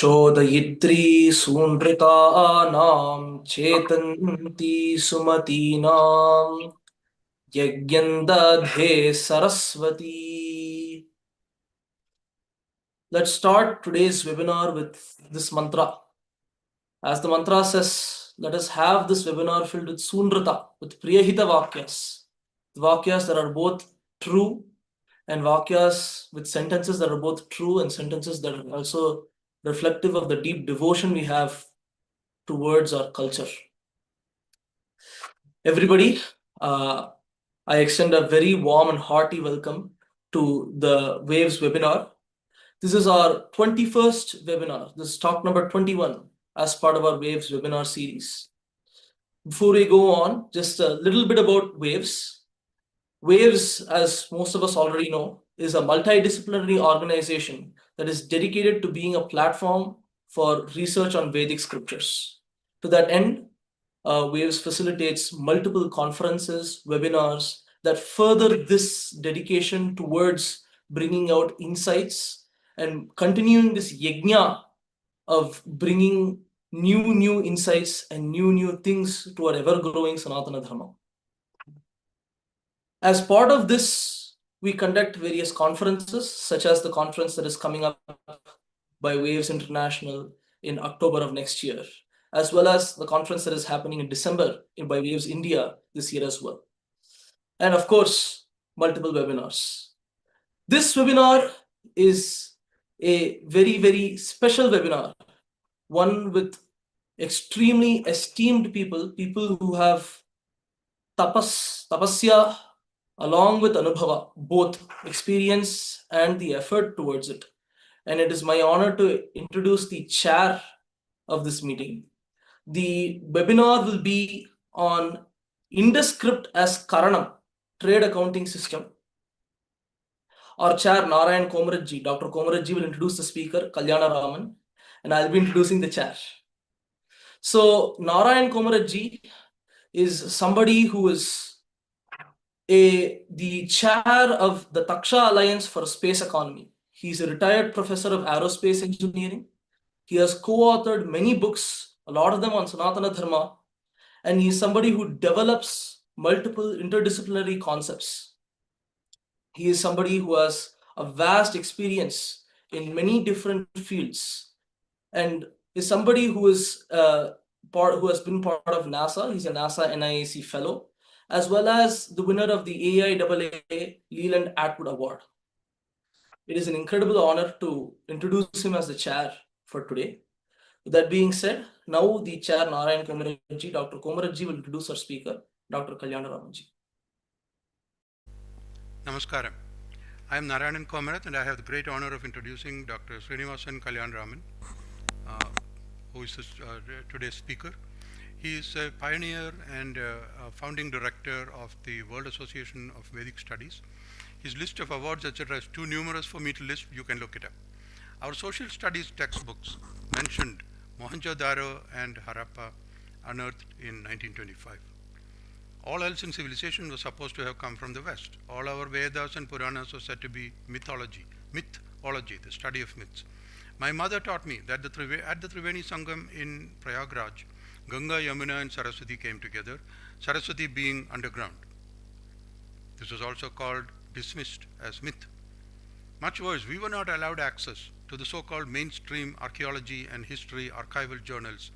चोदयित्री सूनृतानां चेतन्ती सुमतीनां यज्ञं दधे Saraswati. Let's start today's webinar with this mantra. As the mantra says, let us have this webinar filled with Sunrita, with Priyahita Vakyas. The Vakyas that are both true and Vakyas with sentences that are both true and sentences that are also reflective of the deep devotion we have towards our culture. Everybody, I extend a very warm and hearty welcome to the Waves webinar. This is our 21st webinar. This is talk number 21 as part of our Waves webinar series. Before we go on, just a little bit about Waves. Waves, as most of us already know, is a multidisciplinary organization that is dedicated to being a platform for research on Vedic scriptures. To that end, Waves facilitates multiple conferences, webinars that further this dedication towards bringing out insights and continuing this yajna of bringing new insights and new things to our ever-growing Sanatana Dharma. As part of this, we conduct various conferences, such as the conference that is coming up by Waves International in October of next year, as well as the conference that is happening in December by Waves India this year as well. And of course, multiple webinars. This webinar is a very special webinar, one with extremely esteemed people who have tapasya along with anubhava, both experience and the effort towards it. And it is my honor to introduce the chair of this meeting. The webinar will be on Indus script as Karaṇam, trade accounting system. Our chair, Narayan Komarajji, Dr. Komarajji will introduce the speaker, Kalyanaraman, and I'll be introducing the chair. So Narayan Komarajji is somebody who is the chair of the Taksha Alliance for Space Economy. He's a retired professor of aerospace engineering. He has co-authored many books, a lot of them on Sanatana Dharma, and he's somebody who develops multiple interdisciplinary concepts. He is somebody who has a vast experience in many different fields and is somebody who has been part of NASA. He's a NASA NIAC fellow, as well as the winner of the AIAA Leland Atwood Award. It is an incredible honor to introduce him as the chair for today. With that being said, now the chair, Narayan Komarajji, Dr. Komarajji will introduce our speaker, Dr. Kalyanaramanji. Namaskaram. I am Narayanan Komarath and I have the great honor of introducing Dr. Srinivasan Kalyanaraman, who is today's speaker. He is a pioneer and a founding director of the World Association of Vedic Studies. His list of awards, etc. is too numerous for me to list. You can look it up. Our social studies textbooks mentioned Mohenjo-daro and Harappa, unearthed in 1925. All else in civilization was supposed to have come from the West. All our Vedas and Puranas were said to be mythology, the study of myths. My mother taught me that at the Triveni Sangam in Prayagraj, Ganga, Yamuna and Sarasvati came together, Sarasvati being underground. This was also called dismissed as myth. Much worse, we were not allowed access to the so-called mainstream archaeology and history archival journals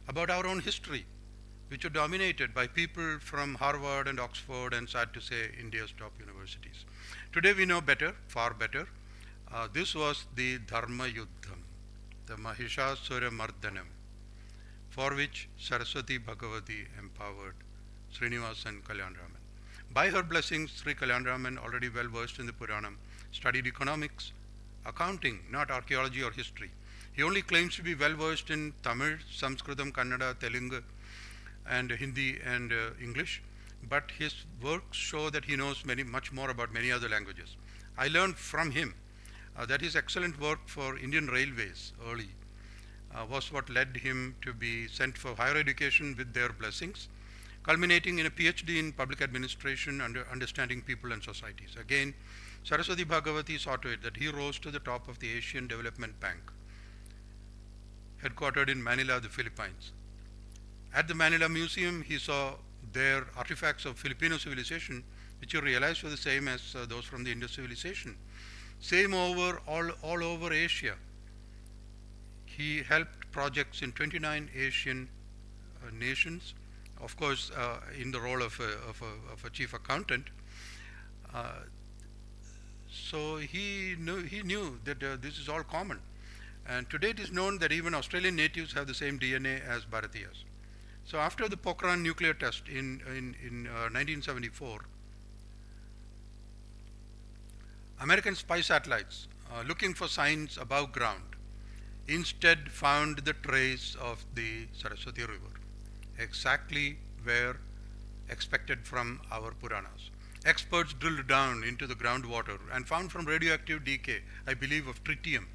about our own history, which were dominated by people from Harvard and Oxford and, sad to say, India's top universities. Today we know better, far better. This was the Dharma Yuddham, the Mahishasura Mardhanam, for which Saraswati Bhagavati empowered Srinivasan Kalyanaraman. By her blessings, Sri Kalyanaraman, already well versed in the Puranam, studied economics, accounting, not archaeology or history. He only claims to be well versed in Tamil, Sanskritam, Kannada, Telugu, and Hindi and English, but his works show that he knows much more about many other languages. I learned from him that his excellent work for Indian Railways early was what led him to be sent for higher education with their blessings, culminating in a PhD in public administration under understanding people and societies. Again, Saraswati Bhagavati saw to it that he rose to the top of the Asian Development Bank. headquartered in Manila, the Philippines. At the Manila Museum, he saw there artifacts of Filipino civilization, which he realized were the same as those from the Indus civilization. Same all over Asia. He helped projects in 29 Asian nations, of course, in the role of a chief accountant. So he knew that this is all common. And today it is known that even Australian natives have the same DNA as Bharatiyas. So after the Pokhran nuclear test in 1974, American spy satellites looking for signs above ground instead found the trace of the Sarasvati river, exactly where expected from our Puranas. Experts drilled down into the groundwater and found from radioactive decay, I believe of tritium,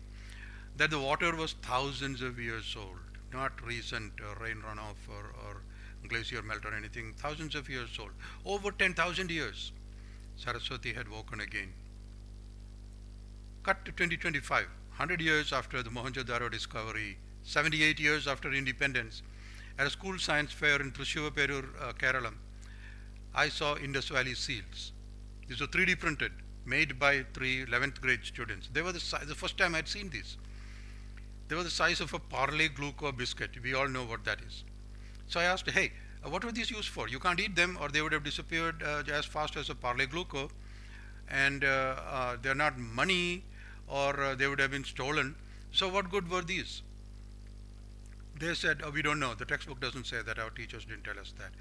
that the water was thousands of years old, not recent rain runoff or glacier melt or anything, thousands of years old. Over 10,000 years, Saraswati had woken again. Cut to 2025, 100 years after the Mohenjo-daro discovery, 78 years after independence, at a school science fair in Thrissur, Karaṇam, I saw Indus Valley seals. These were 3D printed, made by 3 11th grade students. They were the first time I'd seen these. They were the size of a Parle Gluco biscuit. We all know what that is. So I asked, hey, what were these used for? You can't eat them or they would have disappeared as fast as a Parle Gluco. And they're not money or they would have been stolen. So what good were these? They said, oh, we don't know. The textbook doesn't say that. Our teachers didn't tell us that.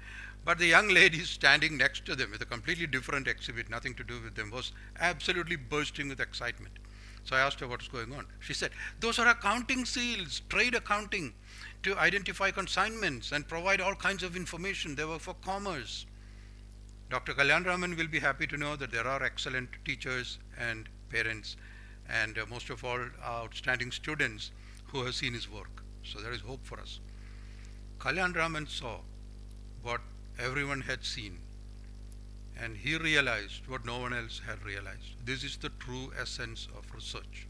But the young lady standing next to them with a completely different exhibit, nothing to do with them, was absolutely bursting with excitement. So I asked her what's going on. She said, those are accounting seals, trade accounting, to identify consignments and provide all kinds of information. They were for commerce. Dr. Kalyanaraman will be happy to know that there are excellent teachers and parents and most of all outstanding students who have seen his work. So there is hope for us. Kalyanaraman saw what everyone had seen and he realized what no one else had realized. This is the true essence of research.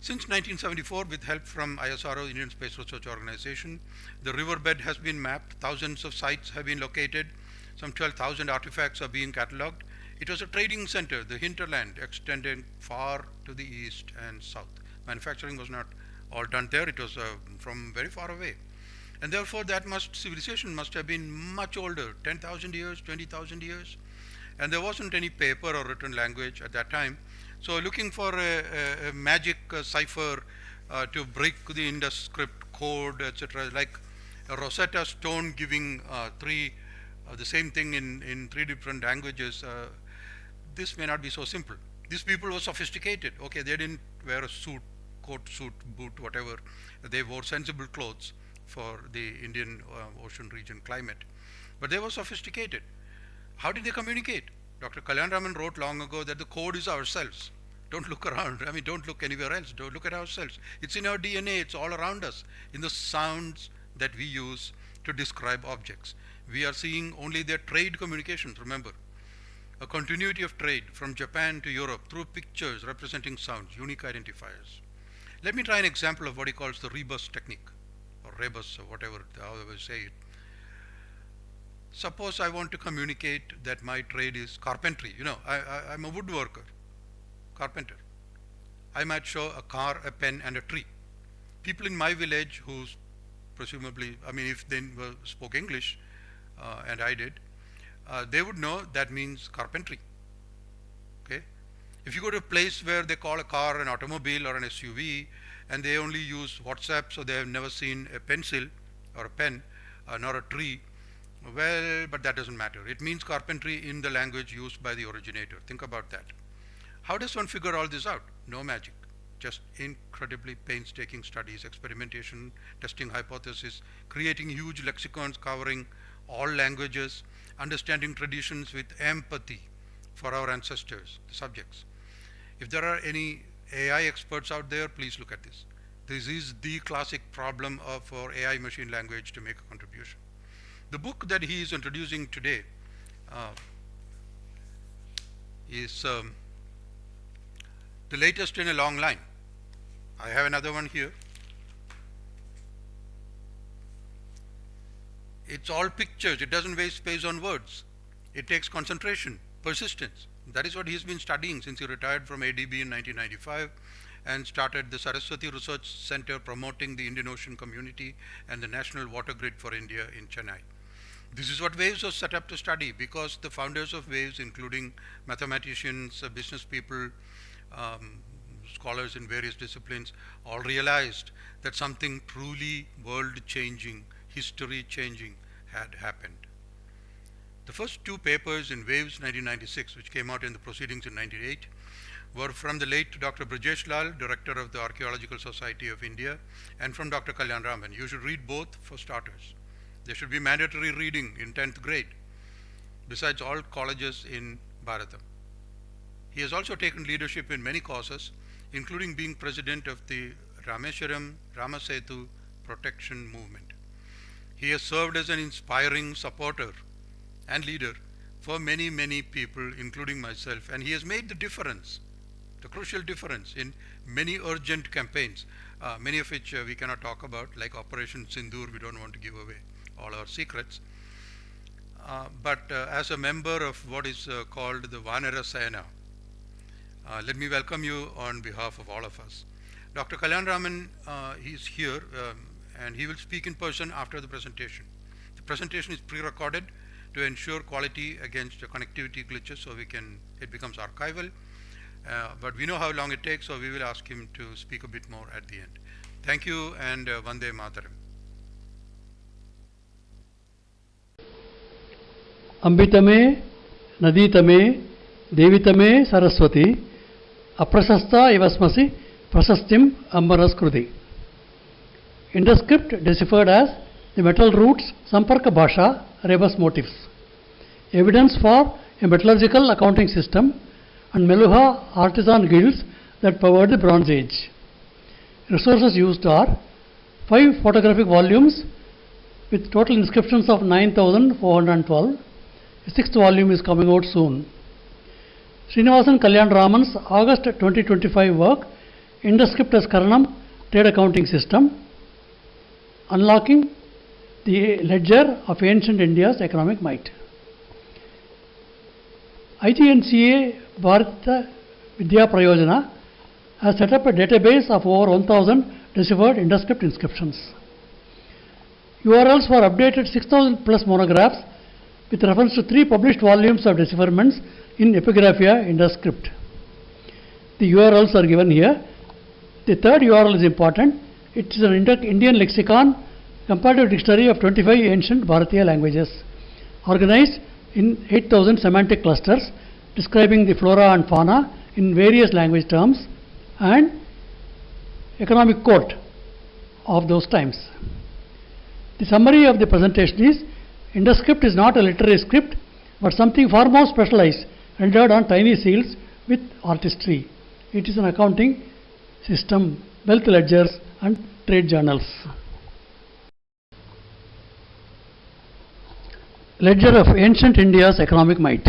Since 1974, with help from ISRO, Indian Space Research Organization, the riverbed has been mapped, thousands of sites have been located, some 12,000 artifacts are being catalogued. It was a trading center, the hinterland, extending far to the east and south. Manufacturing was not all done there, it was from very far away. And therefore civilization must have been much older, 10,000 years, 20,000 years. And there wasn't any paper or written language at that time. So looking for a magic cipher to break the Indus script code, etc., like a Rosetta Stone giving the same thing in 3 different languages, this may not be so simple. These people were sophisticated. Okay, they didn't wear a suit, coat, suit, boot, whatever. They wore sensible clothes for the Indian Ocean region climate. But they were sophisticated. How did they communicate? Dr. Kalyanaraman wrote long ago that the code is ourselves. Don't look around. I mean, don't look anywhere else. Don't look at ourselves. It's in our DNA. It's all around us, in the sounds that we use to describe objects. We are seeing only their trade communications, remember. A continuity of trade from Japan to Europe through pictures representing sounds, unique identifiers. Let me try an example of what he calls the rebus technique, or rebus, or whatever, however you say it. Suppose I want to communicate that my trade is carpentry. You know, I'm a woodworker, carpenter. I might show a car, a pen, and a tree. People in my village who presumably, I mean, if they spoke English, and I did, they would know that means carpentry. Okay? If you go to a place where they call a car an automobile or an SUV, and they only use WhatsApp, so they have never seen a pencil or a pen, nor a tree, well, but that doesn't matter. It means carpentry in the language used by the originator. Think about that. How does one figure all this out? No magic. Just incredibly painstaking studies, experimentation, testing hypotheses, creating huge lexicons covering all languages, understanding traditions with empathy for our ancestors, the subjects. If there are any AI experts out there, please look at this. This is the classic problem for AI machine language to make a contribution. The book that he is introducing today is the latest in a long line. I have another one here. It's all pictures. It doesn't waste space on words. It takes concentration, persistence. That is what he's been studying since he retired from ADB in 1995 and started the Sarasvati Research Center promoting the Indian Ocean community and the National Water Grid for India in Chennai. This is what WAVES was set up to study, because the founders of WAVES, including mathematicians, business people, scholars in various disciplines, all realized that something truly world-changing, history-changing had happened. The first two papers in WAVES 1996, which came out in the proceedings in 1998, were from the late Dr. Brajesh Lal, director of the Archaeological Society of India, and from Dr. Kalyanaraman. You should read both for starters. They should be mandatory reading in 10th grade, besides all colleges in Bharatam. He has also taken leadership in many causes, including being president of the Rameswaram Ramasetu Protection Movement. He has served as an inspiring supporter and leader for many, many people, including myself, and he has made the difference, the crucial difference in many urgent campaigns, many of which we cannot talk about, like Operation Sindoor. We don't want to give away all our secrets. But as a member of what is called the Vanara Sena, let me welcome you on behalf of all of us. Dr. Kalyanaraman, he's here and he will speak in person after the presentation. The presentation is pre-recorded to ensure quality against connectivity glitches, so it becomes archival. But we know how long it takes, so we will ask him to speak a bit more at the end. Thank you, and Vande Mataram. Ambitame, Naditame, Devitame, Sarasvati, Aprasasta Ivasmasi, Prasastim, Ambaraskrudi. Indus script deciphered as the metal roots, Samparka Bhasha, rebus motifs. Evidence for a metallurgical accounting system and Meluhha artisan guilds that powered the Bronze Age. Resources used are 5 photographic volumes with total inscriptions of 9,412. The 6th volume is coming out soon. Srinivasan Kalyanaraman's August 2025 work, Indus script as Karaṇam trade accounting system, unlocking the ledger of ancient India's economic might. IGNCA Bharata Vidya Prayojana has set up a database of over 1,000 deciphered Indus script inscriptions. URLs for updated 6,000 plus monographs with reference to 3 published volumes of decipherments in Epigraphia Indus script. The URLs are given here. The third URL is important. It is an Indian lexicon, comparative dictionary of 25 ancient Bharatiya languages, organized in 8,000 semantic clusters describing the flora and fauna in various language terms and economic court of those times. The summary of the presentation is: Indus script is not a literary script, but something far more specialized, rendered on tiny seals with artistry. It is an accounting system, wealth ledgers and trade journals. Ledger of ancient India's economic might.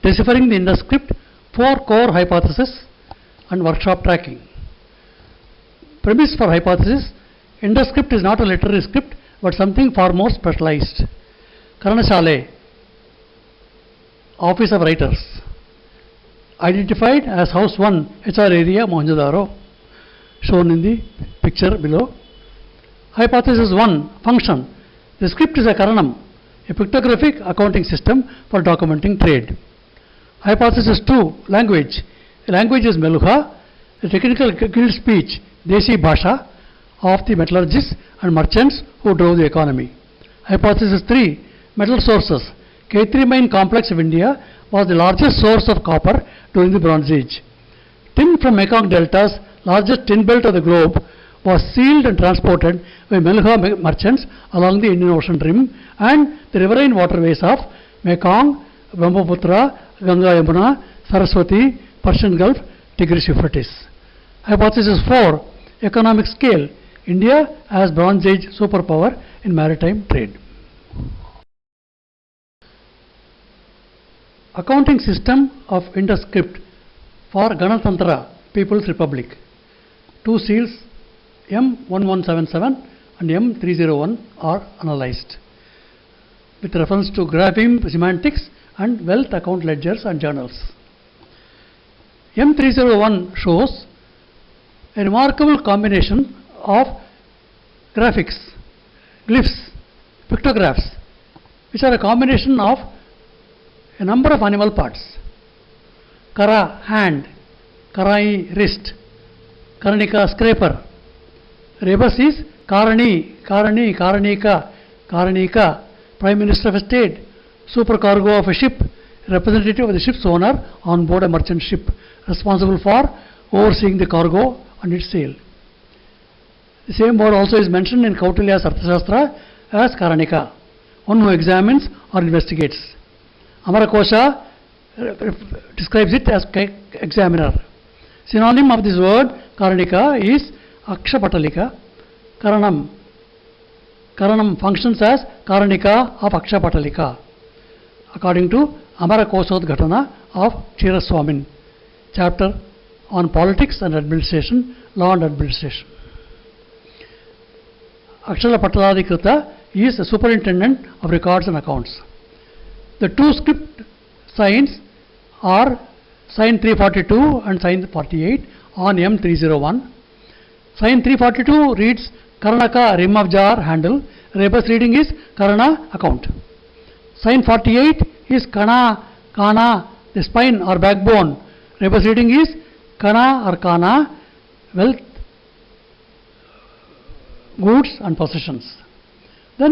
Deciphering the Indus script, 4 core hypotheses and workshop tracking. Premise for hypothesis: Indus script is not a literary script, but something far more specialized. Karanashale, Office of Writers, identified as House 1, HR area, Mohenjo-daro, shown in the picture below. Hypothesis 1, function. The script is a Karaṇam, a pictographic accounting system for documenting trade. Hypothesis 2, language. The language is Meluhha, the technical guild speech, Desi Bhasha, of the metallurgists and merchants who drove the economy. Hypothesis 3, metal sources. K3 mine complex of India was the largest source of copper during the Bronze Age. Tin from Mekong Delta's largest tin belt of the globe was sealed and transported by Meluhha merchants along the Indian Ocean rim and the riverine waterways of Mekong, Brahmaputra, Ganga Yamuna, Sarasvati, Persian Gulf, Tigris Euphrates. Hypothesis 4, economic scale. India as Bronze Age superpower in maritime trade. Accounting system of Indus script for Ganatantra, People's Republic. 2 seals M1177 and M301 are analyzed. with reference to grapheme, semantics, and wealth account ledgers and journals. M301 shows a remarkable combination of graphics, glyphs, pictographs, which are a combination of a number of animal parts. Kara, hand; Karai, wrist; Karanika, scraper. Rebus is Karani, Karani, Karanika, Karanika, Prime Minister of a state, supercargo of a ship, representative of the ship's owner on board a merchant ship, responsible for overseeing the cargo and its sale. The same word also is mentioned in Kautilya's Arthashastra as Karanika, one who examines or investigates. Amarakosha describes it as examiner. Synonym of this word Karanika is Akshapatalika. Karaṇam. Karaṇam functions as Karanika of Akshapatalika, according to Amarakoshodghatana of Chiraswamin, chapter on politics and administration, law and administration. Aksharapataladikrita is the superintendent of records and accounts. The two script signs are sign 342 and sign 48 on M301. Sign 342 reads Karanaka, rim of jar, handle. Rebus reading is Karana, account. Sign 48 is Kana, Kana, the spine or backbone. Rebus reading is Kana or Kana, wealth, goods and possessions. Then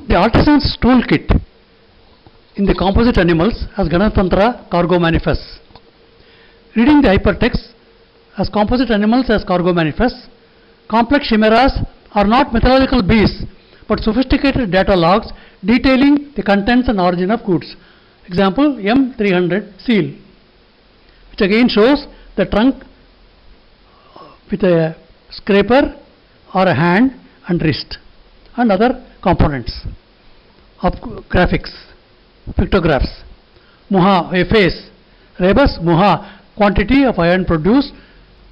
the artisan's toolkit in the composite animals as Ganatantra cargo manifests. Reading the hypertext as composite animals as cargo manifests, complex chimeras are not mythological beasts but sophisticated data logs detailing the contents and origin of goods. Example M300 seal, which again shows the trunk with a scraper or a hand and wrist and other components of graphics, pictographs. Muha, a face. Rebus, muha, quantity of iron produced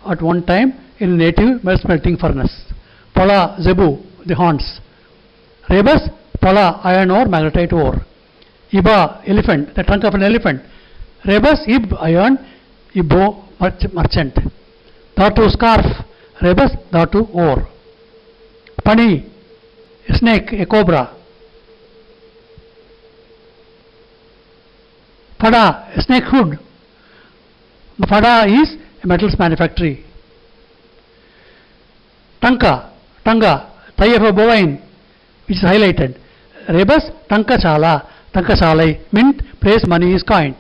at one time in a native smelting furnace. Pala, zebu, the horns. Rebus, pala, iron ore, magnetite ore. Iba, elephant, the trunk of an elephant. Rebus, ib, iron, ibo, merchant. Dhatu, scarf. Rebus, dhatu, ore. Pani, a snake, a cobra. Pada, a snake hood. Pada is a metals manufactory. Tanka, tanga, thigh of a bovine, which is highlighted. Rebus, tanka chala, tanka chalai, mint, place money is coined.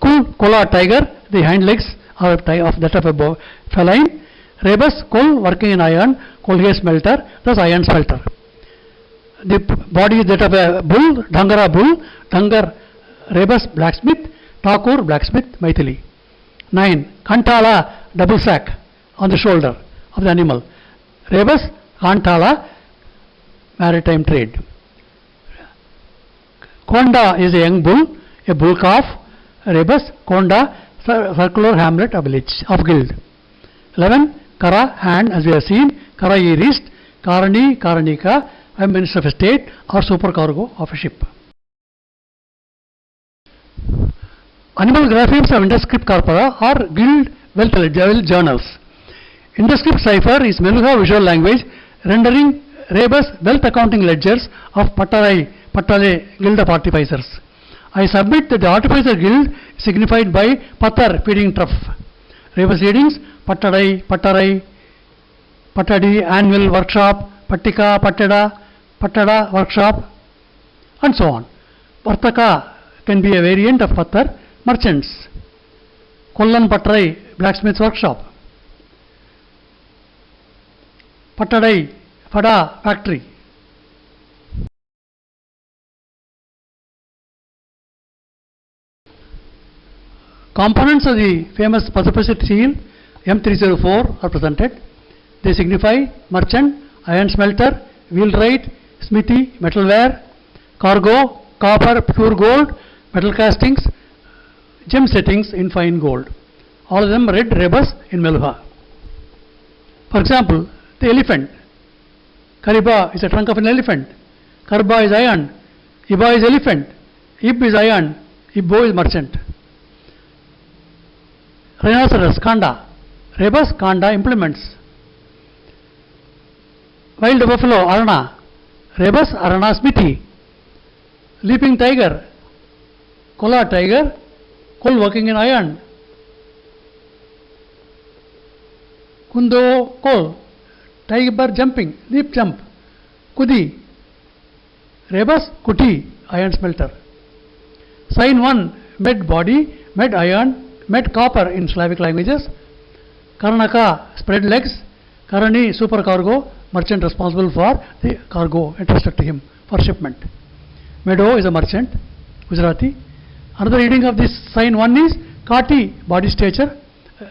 Kul, kola, tiger, the hind legs are of that of a feline. Rebus, kol, working in iron, kolhe smelter, thus iron smelter. The body is that of a bull, Dhangara bull, Dhangar, Rebus, blacksmith, Thakur, blacksmith, Maithili. 9. Kantala, double sack on the shoulder of the animal. Rebus, Kantala, maritime trade. Konda is a young bull, a bull calf. Rebus, Konda, circular hamlet of village, of guild. 11. Kara, hand, as we have seen. Karai, wrist. Karani, Karanika, a minister of a state or supercargo of a ship. Animal graphemes of Indus script corpora are guild wealth journals. Indus script cipher is Meluhha visual language rendering rebus wealth accounting ledgers of Pattale guild of artificers. I submit that the artificer guild is signified by Pattar, feeding trough. Rebus readings Pattadai, Pattarai, Pattadi, annual workshop, Pattika, Pattada, workshop, and so on. Vartaka can be a variant of Pattar, merchants. Kollan Pattarai, blacksmith's workshop. Pattadai, Fada, factory. Components of the famous Pasupasi seal M304 are presented. They signify merchant, iron smelter, wheelwright, smithy, metalware, cargo, copper, pure gold, metal castings, gem settings in fine gold. All of them red rebus in Meluhha. For example, the elephant. Kariba is the trunk of an elephant. Karba is iron. Iba is elephant. Ib is iron. Ibbo is merchant. Rhinoceros, Kanda. Rebus, Kanda, implements. Wild buffalo, Arana. Rebus, Arana, smithy. Leaping tiger. Kola tiger. Coal working in iron. Kundo, coal. Tiger jumping, leap jump. Kudi. Rebus, kuti, iron smelter. Sign 1, med body, med iron, med copper in Slavic languages. Karnaka, spread legs. Karani, supercargo, merchant responsible for the cargo entrusted to him for shipment. Meadow is a merchant, Gujarati. Another reading of this sign 1 is Kati, body stature.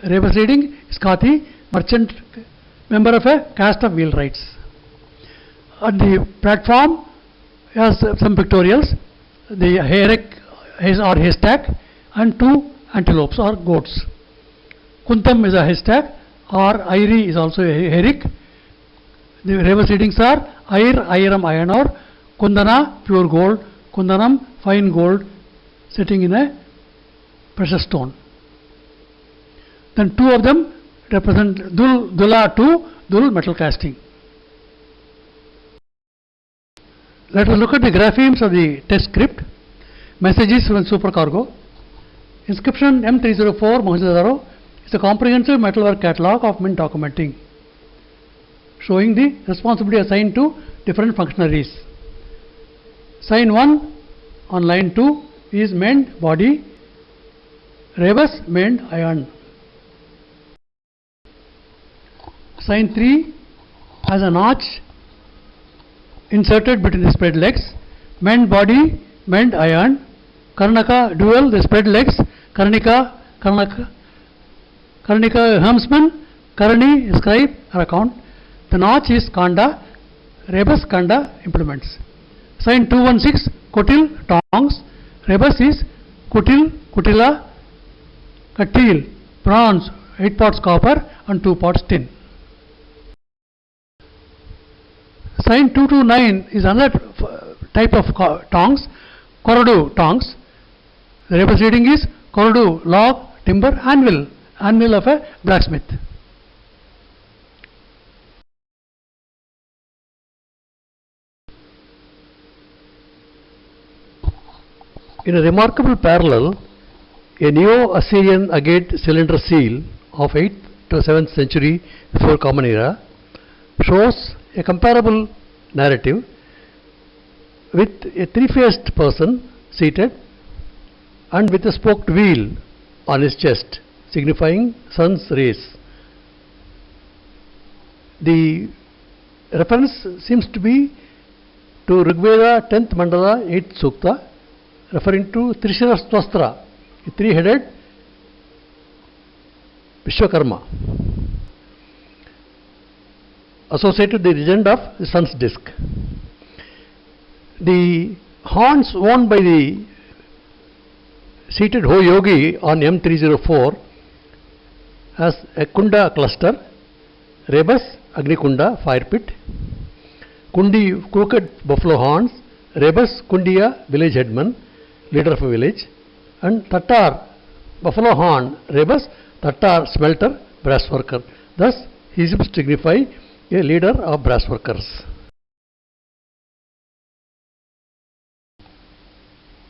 Rebus reading is Kati, merchant, member of a caste of wheelwrights. On the platform has some pictorials. The hayrick or haystack and 2 antelopes or goats. Kuntam is a haystack or Airi is also a hayrick. The rebus readings are Air, Airam, iron ore, Kundana, pure gold, Kundanam, fine gold, sitting in a precious stone. Then 2 of them represent Dul, Dula 2, Dul, metal casting. Let us look at the graphemes of the text script. Messages from supercargo. Inscription M304 Mohenjo-daro is a comprehensive metalwork catalog of mint documenting, showing the responsibility assigned to different functionaries. Sign 1 on line 2 is mend body, rebus mend iron. Sign 3 has a notch inserted between the spread legs. Mend body, mend iron. Karnaka dual, the spread legs. Karnika helmsman. Karani scribe or account. The notch is Kanda. Rebus Kanda implements. Sign 216 Kotil tongs. Rebus is Kutil, Kutila, Katil, bronze, 8 parts copper and 2 parts tin. Sign 229 is another type of tongs, Koradu tongs. The rebus reading is Koradu, log, timber, anvil, anvil of a blacksmith. In a remarkable parallel, a Neo-Assyrian agate cylinder seal of 8th to 7th century before Common Era shows a comparable narrative with a three-faced person seated and with a spoked wheel on his chest, signifying sun's rays. The reference seems to be to Rigveda 10th Mandala 8th Sukta, referring to Trishirastvastra, a three-headed Vishwakarma, associated with the legend of the sun's disk. The horns worn by the seated Ho Yogi on M304 has a Kunda cluster, rebus Agni Kunda, fire pit, Kundi crooked buffalo horns, rebus Kundiya, village headman, leader of a village, and Tatar buffalo horn, rebus Tatar smelter, brass worker. Thus he seems to signify a leader of brass workers.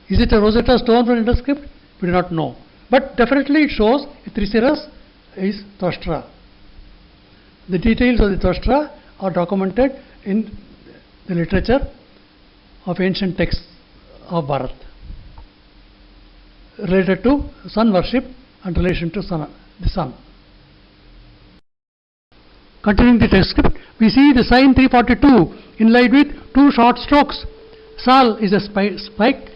Is it a Rosetta Stone from Indus script? We do not know. But definitely it shows a Trisiras is Twastra. The details of the Twastra are documented in the literature of ancient texts of Bharat related to sun worship and relation to the sun. Continuing the text script, we see the sign 342 inlaid with 2 short strokes. Sal is a spike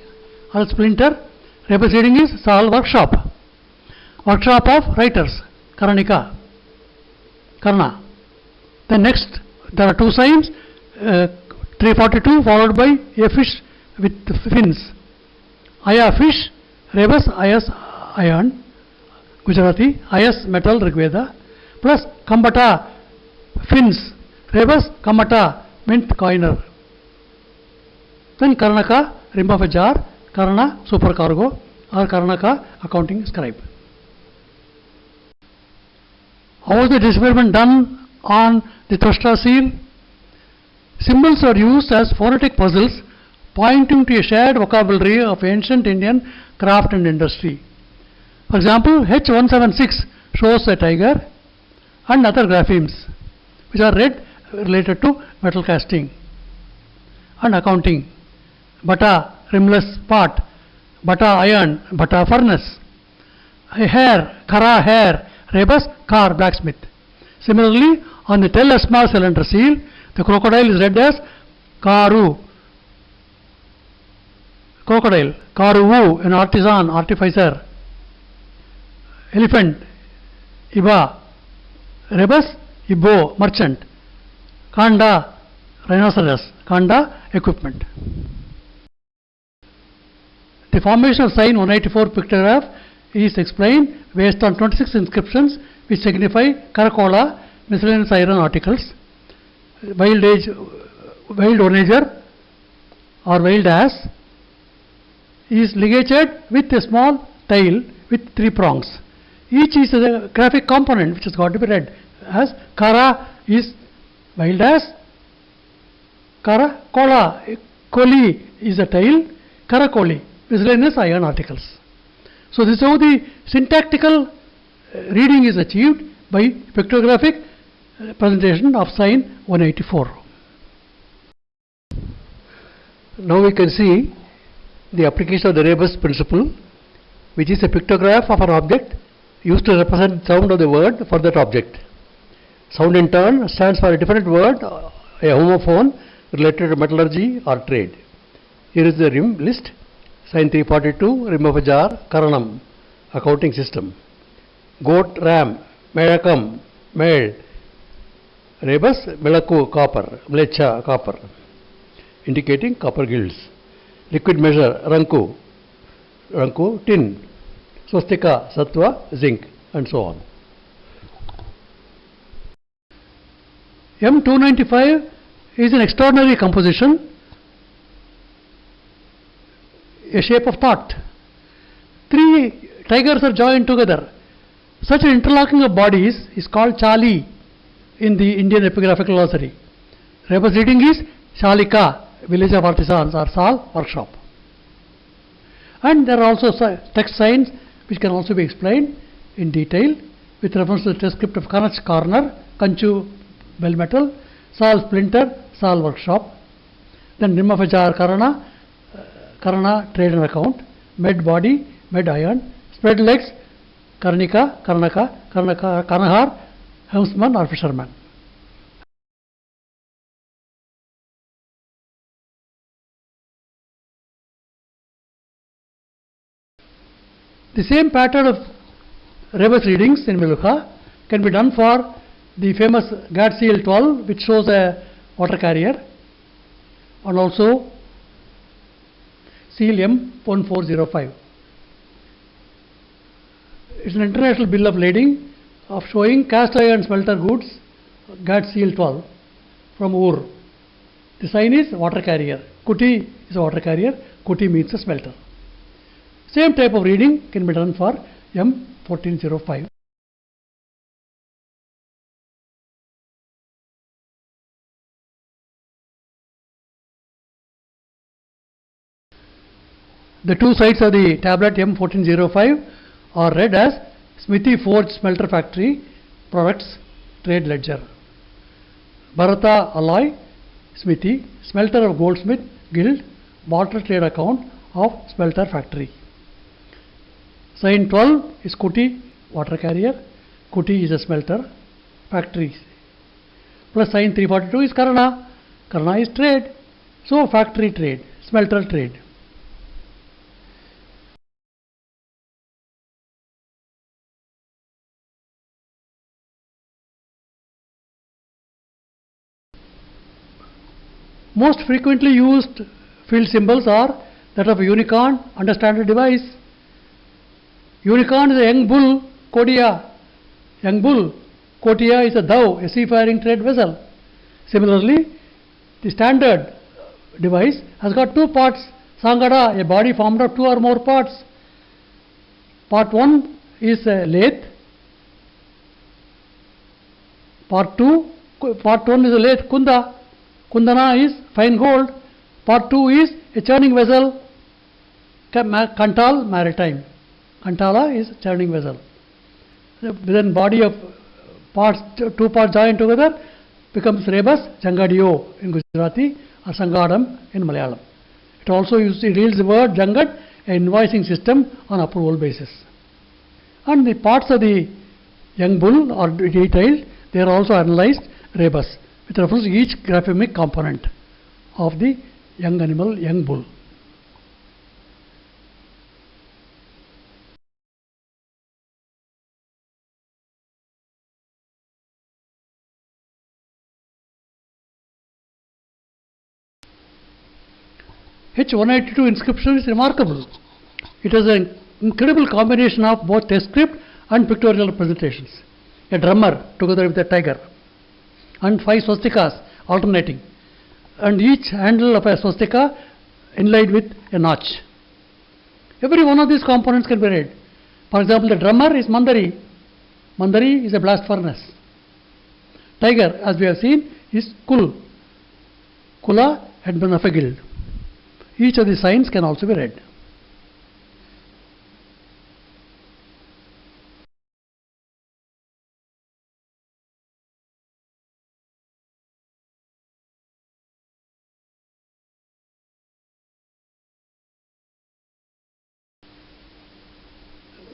or a splinter. Rebus reading is Sal workshop. Workshop of writers, Karanika, Karna. Then next, there are two signs, 342 followed by a fish with fins. Aya fish, rebus ayas iron, Gujarati, ayas metal Rigveda, plus Kambata fins, rebus Kamata mint coiner. Then Karnaka, rim of a jar, Karna supercargo or Karnaka accounting scribe. How is the decipherment done on the Toshta seal? Symbols are used as phonetic puzzles pointing to a shared vocabulary of ancient Indian craft and industry. For example, H176 shows a tiger and other graphemes which are read related to metal casting and accounting. Bata, rimless pot, bata iron, bata furnace. A hair, kara hair, rebus, car, blacksmith. Similarly, on the Tel Asmar cylinder seal, the crocodile is read as karu, crocodile, karuvu, an artisan, artificer. Elephant, iba, rebus, ibo, merchant. Kanda, rhinoceros, kanda, equipment. The formation of sign 184 pictograph is explained based on 26 inscriptions which signify caracola, miscellaneous iron articles, wild onager or wild ass is ligated with a small tail with 3 prongs. Each is a graphic component which has got to be read as kara is wild ass, caracola, coli is a tail, caracoli, miscellaneous iron articles. So this is how the syntactical reading is achieved by pictographic presentation of sign 184. Now we can see the application of the rebus principle, which is a pictograph of an object used to represent sound of the word for that object. Sound in turn stands for a different word, a homophone related to metallurgy or trade. Here is the rim list. Sign 342, rim of a jar, Karaṇam, accounting system. Goat, ram, Medakam, male. Rebus, Melaku, copper, Mlecha, copper, indicating copper guilds. Liquid measure, Ranku, Ranku, tin. Swastika, Sattva, zinc, and so on. M295 is an extraordinary composition, a shape of thought. 3 tigers are joined together. Such an interlocking of bodies is called chali in the Indian epigraphical glossary. Rebus reading is Shalika, village of artisans, or Sal, workshop. And there are also text signs which can also be explained in detail with reference to the text script of Kanach corner, Kanchu bell metal, Sal splinter, Sal workshop. Then rim of a jar Karana, Karana trade and account, med body, med iron, spread legs, Karnika, Karnaka, Karnaka, Karnahar, helmsman or fisherman. The same pattern of rebus readings in Meluhha can be done for the famous Gadseel 12, which shows a water carrier, and also Seal M1405. It's an international bill of lading of showing cast iron smelter goods, Gadseel 12 from Ur. The sign is water carrier. Kuti is a water carrier. Kuti means a smelter. Same type of reading can be done for M1405. The two sides of the tablet M1405 are read as Smithy Forge Smelter Factory Products Trade Ledger. Bharata Alloy Smithy, Smelter of Goldsmith Guild, Barter Trade Account of Smelter Factory. Sign 12 is Kuti, water carrier. Kuti is a smelter factory. Plus sign 342 is Karana. Karana is trade. So factory trade, smelter trade. Most frequently used field symbols are that of a unicorn and a standard device. Unicorn is a young bull, Kodia. Young bull, Kotia is a dhow, a seafaring trade vessel. Similarly, the standard device has got two parts, Sangada, a body formed of two or more parts. Part 1 is a lathe. Part 1 is a lathe, Kunda. Kundana is fine gold. Part 2 is a churning vessel, Kantal maritime. Kantala is churning vessel. Then body of parts, two parts joined together becomes rebus, Jangadio in Gujarati or Sangadam in Malayalam. It also yields the word Jangad, an invoicing system on approval basis. And the parts of the young bull are detailed, they are also analyzed rebus with reference to each graphemic component of the young animal, young bull. H182 inscription is remarkable. It has an incredible combination of both text script and pictorial representations. A drummer together with a tiger, and 5 swastikas alternating, and each handle of a swastika inlaid with a notch. Every one of these components can be read. For example, the drummer is Mandari. Mandari is a blast furnace. Tiger, as we have seen, is Kul. Kula, headman of a guild. Each of the signs can also be read.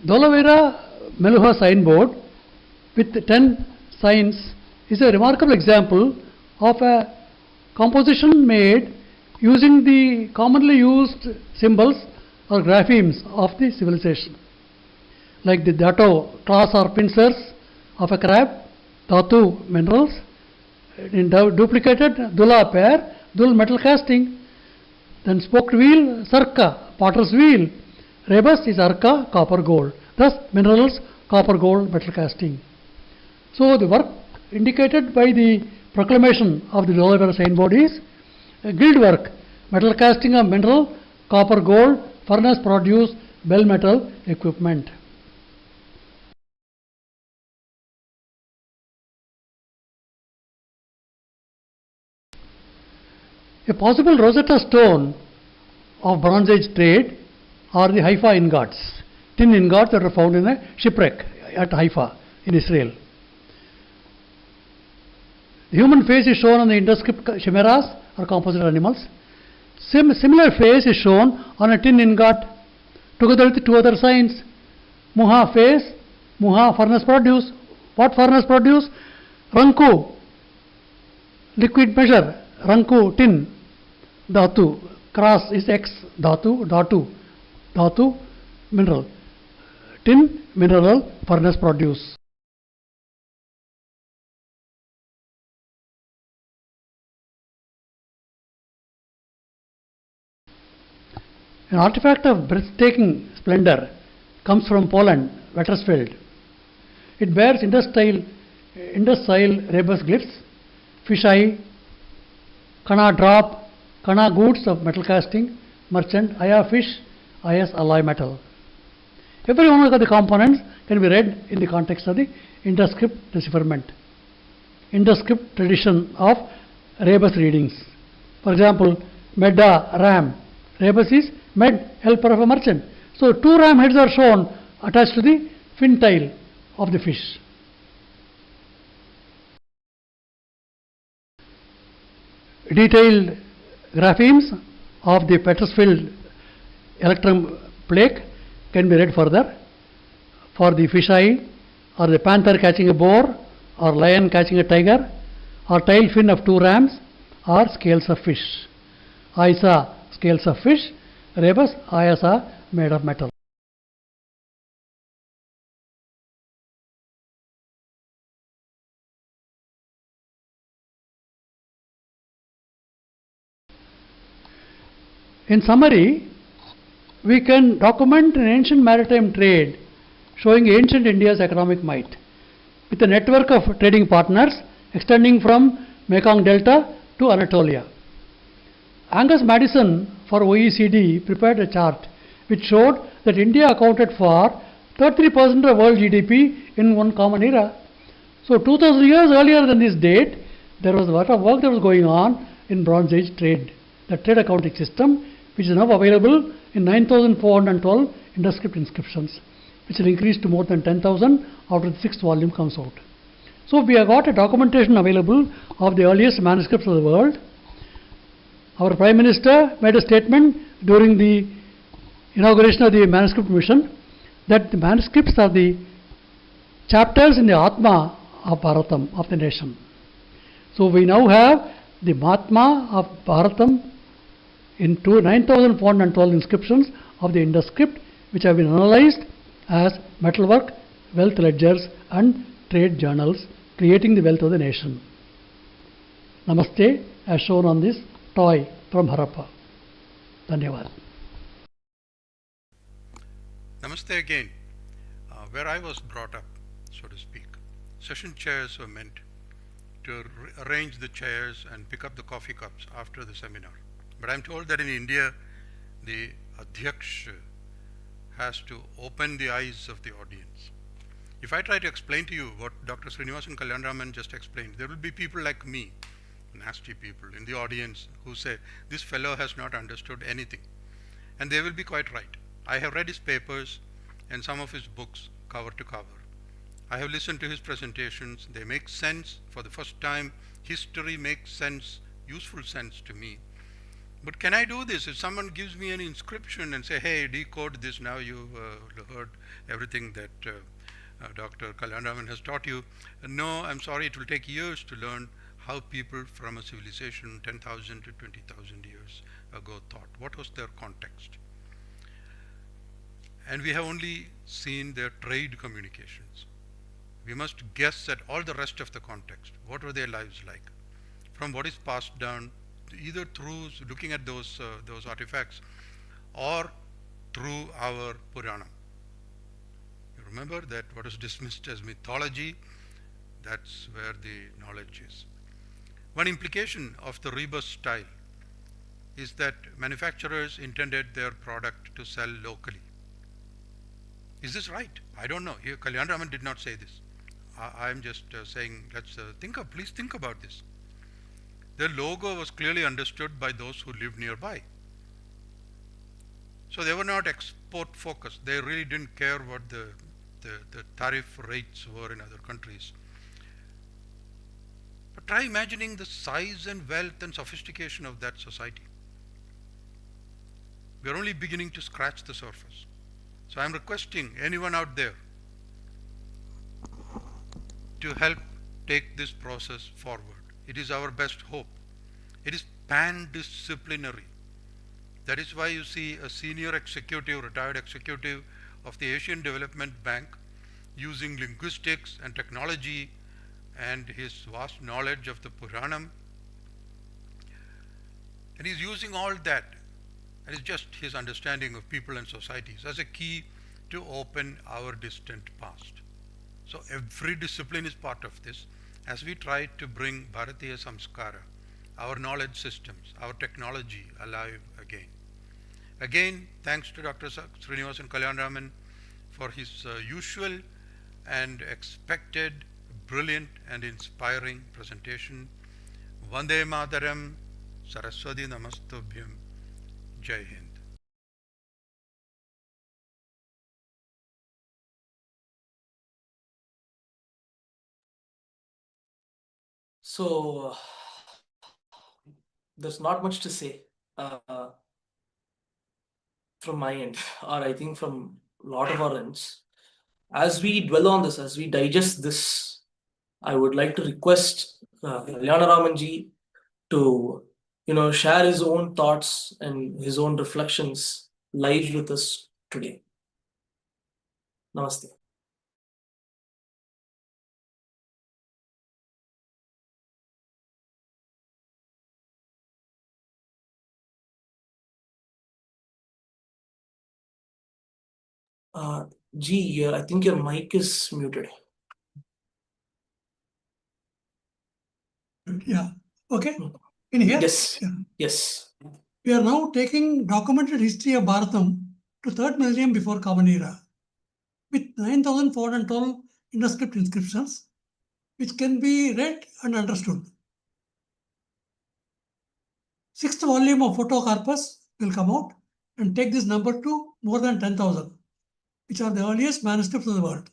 Dolavira Meluhha signboard with 10 signs is a remarkable example of a composition made using the commonly used symbols or graphemes of the civilization, like the Dato class or pincers of a crab, Dhatu minerals, in duplicated Dula pair, Dul metal casting, then spoked wheel, Sarka, potter's wheel, Rebus is Arka, copper gold, thus minerals, copper gold metal casting. So the work indicated by the proclamation of the Dolavira signboard is guild work, metal casting of mineral, copper gold, furnace produce, bell metal equipment. A possible Rosetta Stone of Bronze Age trade are the Haifa ingots, tin ingots that are found in a shipwreck at Haifa in Israel. The human face is shown on the Indus chimeras or composite animals. Similar face is shown on a tin ingot together with two other signs. Muha face, Muha furnace produce. What furnace produce? Ranku, liquid measure, Ranku tin, Dhatu, cross is X, Dhatu mineral, tin mineral furnace produce. An artifact of breathtaking splendor comes from Poland, Wetersfeld. It bears Indus style rebus glyphs, fish eye, Kana drop, Kana goods of metal casting, merchant, Aya fish, Ayas alloy metal. Every one of the components can be read in the context of the Indus script decipherment, Indus script tradition of rebus readings. For example, Medda ram, rebus is med, helper of a merchant. So 2 ram heads are shown attached to the fin tail of the fish. Detailed graphemes of the Petersfield electrum plaque can be read further. For the fish eye, or the panther catching a boar, or lion catching a tiger, or tail fin of 2 rams, or scales of fish. Aisa, scales of fish, rebus, ayasa, made of metal. In summary, we can document an ancient maritime trade showing ancient India's economic might, with a network of trading partners extending from Mekong Delta to Anatolia. Angus Madison for OECD prepared a chart which showed that India accounted for 33% of world GDP in one common era. So 2000 years earlier than this date, there was a lot of work that was going on in Bronze Age trade, the trade accounting system, which is now available in 9,412 Indus script inscriptions, which will increase to more than 10,000 after the 6th volume comes out. So we have got a documentation available of the earliest manuscripts of the world. Our Prime Minister made a statement during the inauguration of the manuscript mission that the manuscripts are the chapters in the Atma of Bharatam, of the nation. So we now have the Mahatma of Bharatam in 9,412 inscriptions of the Indus script, which have been analyzed as metalwork, wealth ledgers and trade journals, creating the wealth of the nation. Namaste, as shown on this toy from Harappa. Dhanyavad. Namaste again. Where I was brought up, so to speak, session chairs were meant to arrange the chairs and pick up the coffee cups after the seminar. But I'm told that in India, the Adhyaksh has to open the eyes of the audience. If I try to explain to you what Dr. Srinivasan Kalyanaraman just explained, there will be people like me, nasty people in the audience, who say, this fellow has not understood anything. And they will be quite right. I have read his papers and some of his books cover to cover. I have listened to his presentations. They make sense. For the first time, history makes sense, useful sense to me. But can I do this? If someone gives me an inscription and say, hey, decode this, now you've heard everything that Dr. Kalyanaraman has taught you. No, I'm sorry, it will take years to learn how people from a civilization 10,000 to 20,000 years ago thought. What was their context? And we have only seen their trade communications. We must guess at all the rest of the context. What were their lives like? From what is passed down, either through looking at those artifacts or through our Puranam. You remember that what is dismissed as mythology, that's where the knowledge is. One implication of the rebus style is that manufacturers intended their product to sell locally. Is this right? I don't know. Here, Kalyanaraman did not say this. I'm just saying, let's please think about this. Their logo was clearly understood by those who lived nearby. So they were not export focused. They really didn't care what the tariff rates were in other countries. But try imagining the size and wealth and sophistication of that society. We are only beginning to scratch the surface. So I'm requesting anyone out there to help take this process forward. It is our best hope. It is pan-disciplinary. That is why you see a senior executive, retired executive of the Asian Development Bank using linguistics and technology and his vast knowledge of the Puranam. And he's using all that, and it's just his understanding of people and societies as a key to open our distant past. So every discipline is part of this as we try to bring Bharatiya Samskara, our knowledge systems, our technology alive again. Again, thanks to Dr. Srinivasan Kalyanaraman for his usual and expected, brilliant and inspiring presentation. Vande Mataram, Saraswati Namastubhyam, Jai Hind. So there's not much to say from my end, or I think from a lot of our ends. As we dwell on this, as we digest this, I would like to request Kalyanaraman ji to share his own thoughts and his own reflections live with us today. Namaste. G, I think your mic is muted. Yeah. Okay. In here? Yes. Yeah. Yes. We are now taking documented history of Bharatam to 3rd millennium before Common Era with 9,412 Indus inscriptions which can be read and understood. 6th volume of Photo Corpus will come out and take this number to more than 10,000, which are the earliest manuscripts of the world.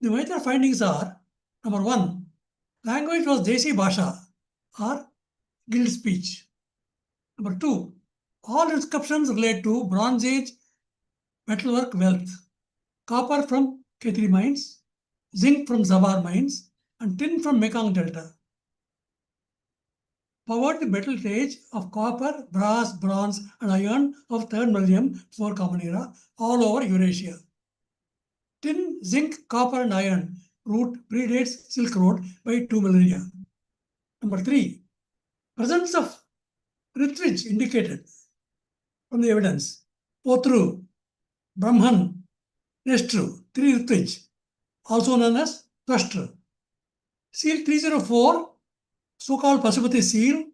The major findings are: number 1, language was Desi Bhasha or guild speech. Number 2, all inscriptions relate to Bronze Age metalwork wealth, copper from Khetri mines, zinc from Zabar mines, and tin from Mekong Delta. Powered the metal age of copper, brass, bronze, and iron of 3rd millennium before Common Era all over Eurasia. Tin, zinc, copper, and iron route predates Silk Road by 2 millennia. Number 3, presence of Ritvij indicated from the evidence. Potru, Brahman, Nestru, 3 Ritvij, also known as Twastra. Seal 304, so-called Pasupati seal,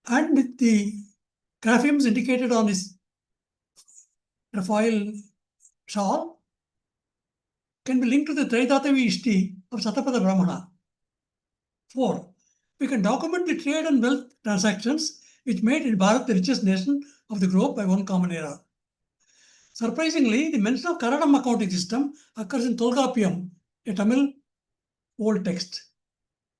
and with the graphemes indicated on his trefoil shawl, can be linked to the Traitatavi Ishti of Satapada Brahmana. 4, we can document the trade and wealth transactions which made Bharat the richest nation of the globe by one Common Era. Surprisingly, the mention of Karaṇam accounting system occurs in Tolkappiyam, a Tamil old text.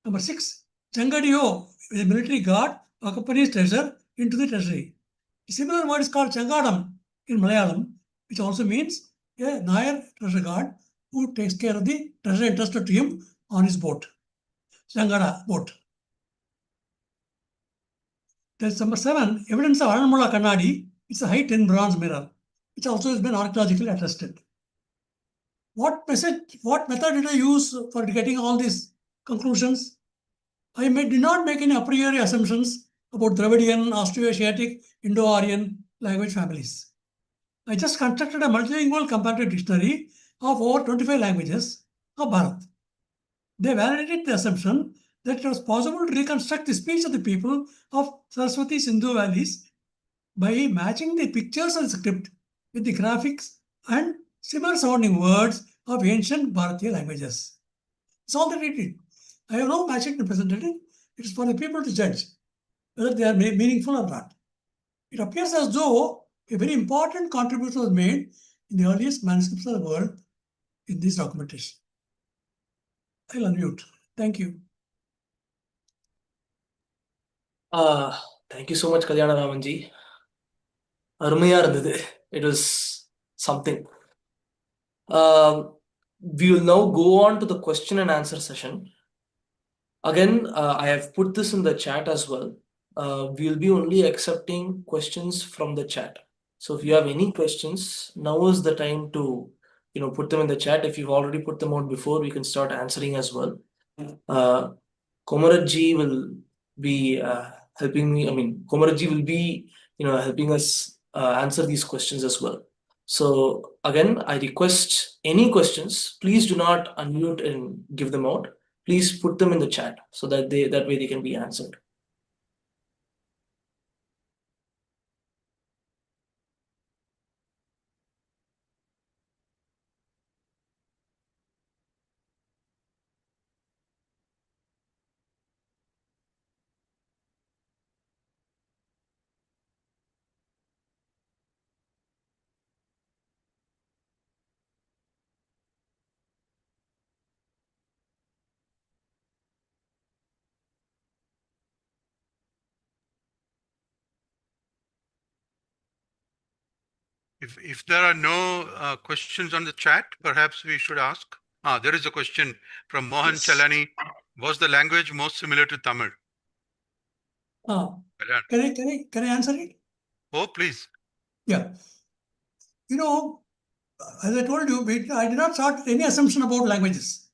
Number 6, Changadiyo, a military guard, accompanies treasure into the treasury. A similar word is called Changadam in Malayalam, which also means a Nair treasure guard who takes care of the treasure entrusted to him on his boat. Changada boat. There's number 7, evidence of Aranmula Kannadi. It's a high tin bronze mirror, which also has been archaeologically attested. What method did I use for getting all these conclusions? I did not make any a priori assumptions about Dravidian, Austroasiatic, Indo-Aryan language families. I just constructed a multilingual comparative dictionary of over 25 languages of Bharat. They validated the assumption that it was possible to reconstruct the speech of the people of Sarasvati Sindhu valleys by matching the pictures of the script with the graphics and similar sounding words of ancient Bharatiya languages. That's all that I did. I have no magic to present it. It is for the people to judge whether they are meaningful or not. It appears as though a very important contribution was made in the earliest manuscripts of the world in this documentation. I'll unmute. Thank you. Thank you so much, Kalyanaraman ji. Arumaiya irundhathu. It was something. We will now go on to the question and answer session. Again, I have put this in the chat as well. We will be only accepting questions from the chat. So if you have any questions, now is the time to put them in the chat. If you've already put them out before, we can start answering as well. Komaraj will be helping me. Komaraj will be helping us answer these questions as well. So again, I request any questions, please do not unmute and give them out. Please put them in the chat so that way they can be answered. If there are no questions on the chat, perhaps we should ask. There is a question from Mohan Chalani. Was the language most similar to Tamil? Can I answer it? Oh, please. Yeah. As I told you, I did not start any assumption about languages.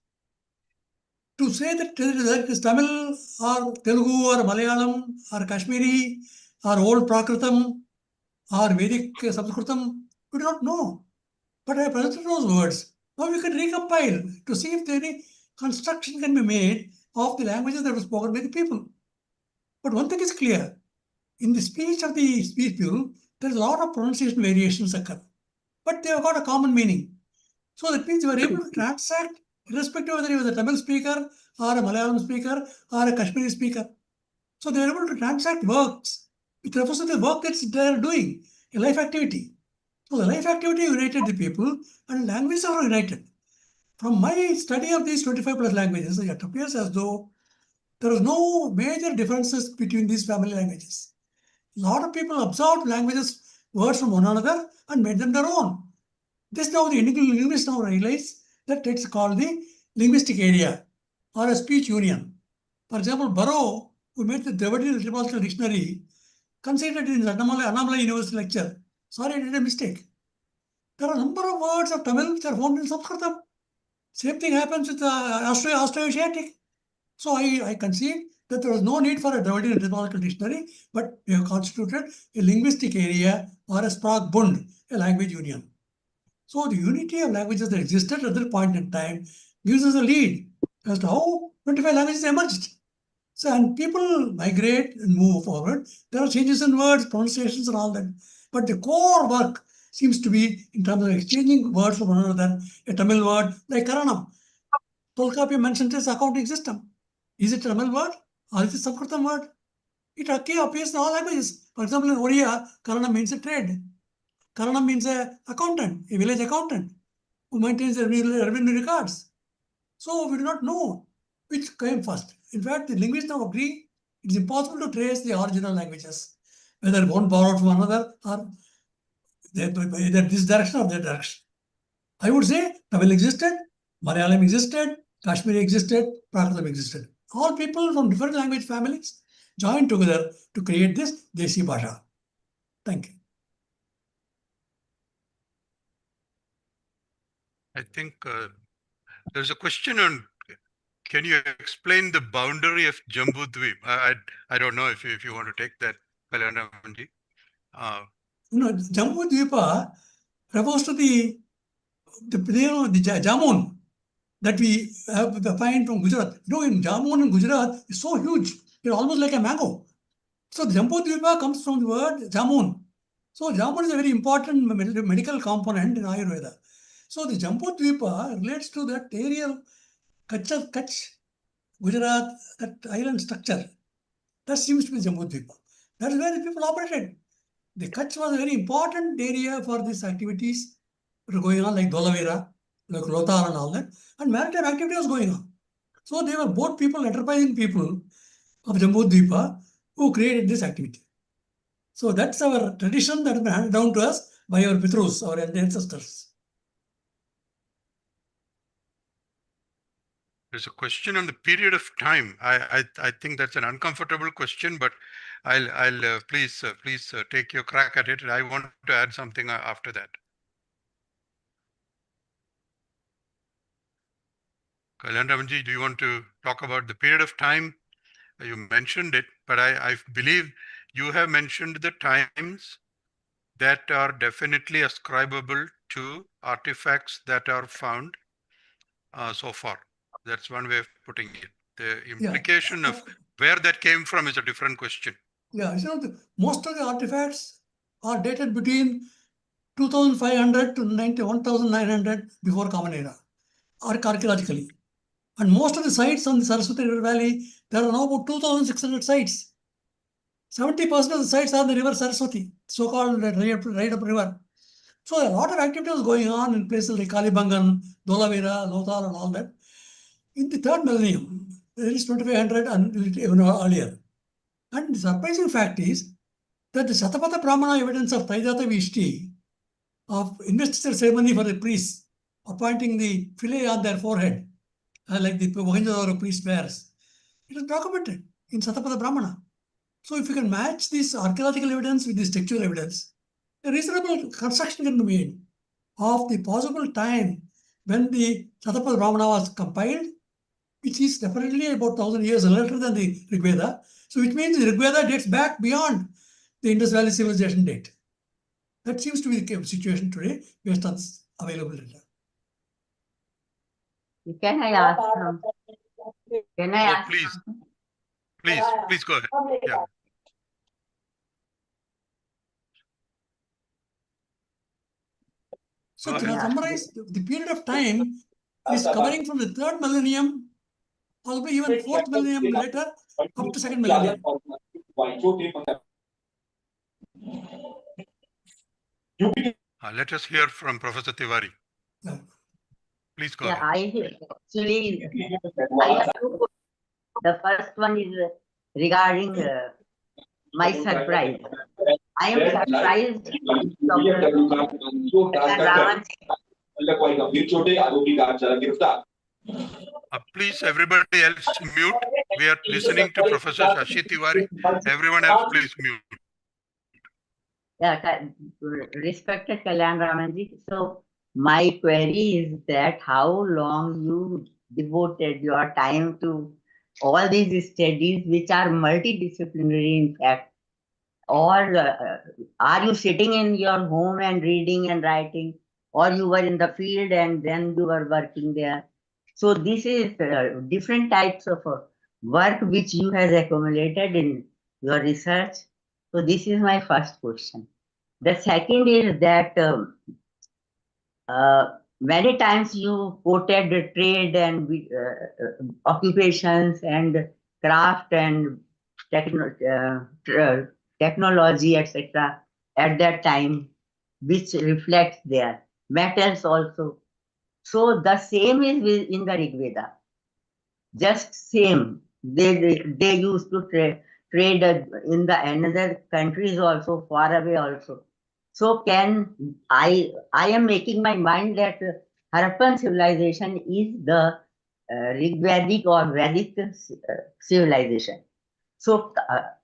To say that it is Tamil or Telugu or Malayalam or Kashmiri or Old Prakritam or Vedic Sanskritam We do not know. But I presented those words. Now we can recompile to see if any construction can be made of the languages that were spoken by the people. But one thing is clear. In the speech of the speech people, there is a lot of pronunciation variations occur. But they have got a common meaning. So that means you are able to transact irrespective of whether you are a Tamil speaker or a Malayalam speaker or a Kashmiri speaker. So they are able to transact works with reference to the work that they are doing, a life activity. So the life activity united the people and languages are united. From my study of these 25 plus languages, it appears as though there is no major differences between these family languages. A lot of people absorbed languages, words from one another and made them their own. This now the Indian linguists now realize that it's called the linguistic area or a speech union. For example, Barrow, who made the Dravidian etymological dictionary, considered in his Annamalai University lecture, sorry, I did a mistake. There are a number of words of Tamil which are found in Sanskritam. Same thing happens with Austro-Asiatic. So I concede that there was no need for a Dravidian etymological dictionary, but we have constituted a linguistic area or a Spraakbund, a language union. So the unity of languages that existed at that point in time gives us a lead as to how 25 languages emerged. So, and people migrate and move forward. There are changes in words, pronunciations, and all that. But the core work seems to be in terms of exchanging words from one another. A Tamil word like Karaṇam. Tolkapi mentioned this accounting system. Is it a Tamil word or is it a Sanskritam word? It appears in all languages. For example, in Oriya, Karaṇam means a trade. Karaṇam means an accountant, a village accountant who maintains the revenue records. So we do not know which came first. In fact, the linguists now agree it is impossible to trace the original languages, whether one borrowed from another or either this direction or that direction. I would say Tamil existed, Malayalam existed, Kashmiri existed, Prakritam existed. All people from different language families joined together to create this Desi Bhasha. Thank you. I think there's a question on, can you explain the boundary of Jambudvip? I don't know if you want to take that, Kalyanaramanji. Jambudvipa refers to the jamun that we find from Gujarat. In jamun in Gujarat is so huge, it's almost like a mango. So the Jambudvipa comes from the word jamun. So jamun is a very important medical component in Ayurveda. So the Jambudvipa relates to that area, Kutch, Gujarat, that island structure. That seems to be Jambudvipa. That is where the people operated. The Kutch was a very important area for these activities that were going on, like Dholavira, like Lothar and all that. And maritime activity was going on. So they were both people, enterprising people of Jambudvipa who created this activity. So that's our tradition that has been handed down to us by our Pitrus, our ancestors. There's a question on the period of time. I think that's an uncomfortable question, but I'll please take your crack at it. I want to add something after that. Kalyanaramanji, do you want to talk about the period of time? You mentioned it, but I believe you have mentioned the times that are definitely ascribable to artifacts that are found so far. That's one way of putting it. The implication of where that came from is a different question. Yeah, most of the artifacts are dated between 2500 to 1900 before Common Era, archaeologically. And most of the sites on the Sarasvati River Valley, there are now about 2,600 sites. 70% of the sites are in the river Sarasvati, so-called right up river. So a lot of activity was going on in places like Kalibangan, Dholavira, Lothar and all that. In the third millennium, there is 2500 and even earlier. And the surprising fact is that the Satapatha Brahmana evidence of Taijata Vishti, of investiture ceremony for the priests, appointing the fillet on their forehead, like the Mohenjo-daro priest wears, it is documented in Satapatha Brahmana. So if you can match this archaeological evidence with this textual evidence, a reasonable construction can be made of the possible time when the Satapatha Brahmana was compiled, which is definitely about 1,000 years later than the Rigveda. So which means the Rigveda dates back beyond the Indus Valley civilization date. That seems to be the situation today based on available data. Can I ask Can I Oh, ask please, something? please go ahead. Yeah. So Go to ahead. summarize, the period of time is covering from the 3rd millennium, probably even 4th millennium later, up to 2nd millennium. Let us hear from Professor Tiwari. Yeah. Please go Yeah, ahead. I have two questions. The first one is regarding my surprise. I am surprised Kalyanaraman Please, everybody else mute. We are listening to Professor Shashi Tiwari. Everyone else, please mute. Yeah, respected Kalyanaraman ji. So my query is that how long you devoted your time to all these studies, which are multidisciplinary in fact, or are you sitting in your home and reading and writing, or you were in the field and then you were working there? So this is different types of work which you have accumulated in your research. So this is my first question. The second is that many times you quoted the trade and occupations and craft and technology, etc. at that time, which reflects there. Metals also. So the same is in the Rig Veda. Just same. They used to trade in the another countries also, far away also. So I am making my mind that Harappan civilization is the Rigvedic or Vedic civilization. So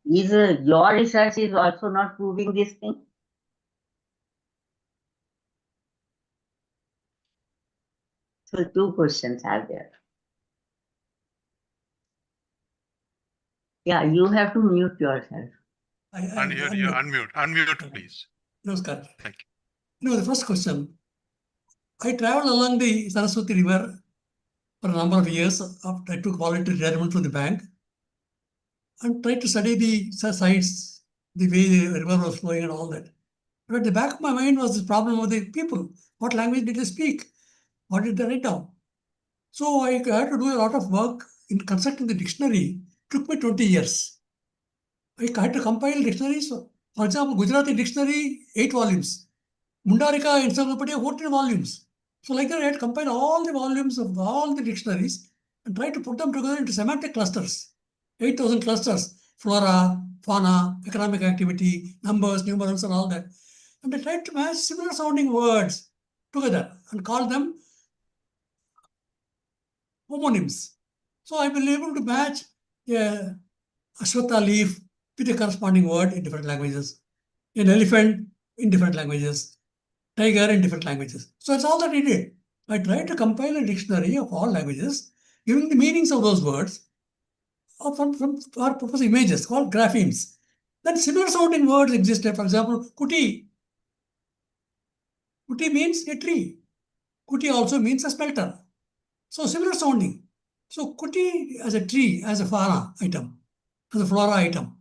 is your research is also not proving this thing? So two questions are there. Yeah, you have to mute yourself. Unmute, please. Namaskar. Thank you. The first question. I traveled along the Sarasvati River for a number of years after I took voluntary retirement from the bank and tried to study the sites, the way the river was flowing and all that. But at the back of my mind was this problem of the people. What language did they speak? What did they write down? So I had to do a lot of work in constructing the dictionary. It took me 20 years. I had to compile dictionaries. For example, Gujarati dictionary, 8 volumes. Mundarika Encyclopedia, 14 volumes. So like that, I had to compile all the volumes of all the dictionaries and try to put them together into semantic clusters. 8,000 clusters, flora, fauna, economic activity, numbers, numerals, and all that. And I tried to match similar sounding words together and call them homonyms. So I've been able to match a ashwatha leaf with a corresponding word in different languages, an elephant in different languages, tiger in different languages. So that's all that I did. I tried to compile a dictionary of all languages, giving the meanings of those words from our purpose images called graphemes. Then similar sounding words existed. For example, kuti. Kuti means a tree. Kuti also means a smelter. So similar sounding. So kuti as a tree, as a fauna item, as a flora item,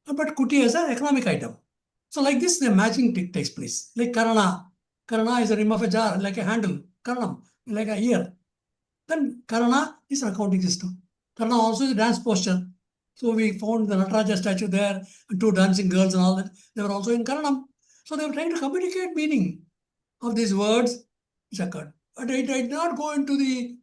but kuti as an economic item. So like this, the matching takes place. Like Karana. Karana is a rim of a jar, like a handle. Karaṇam, like a ear. Then Karana is an accounting system. Karana also is a dance posture. So we found the Nataraja statue there, and 2 dancing girls and all that. They were also in Karaṇam. So they were trying to communicate meaning of these words which occurred. But I did not go into the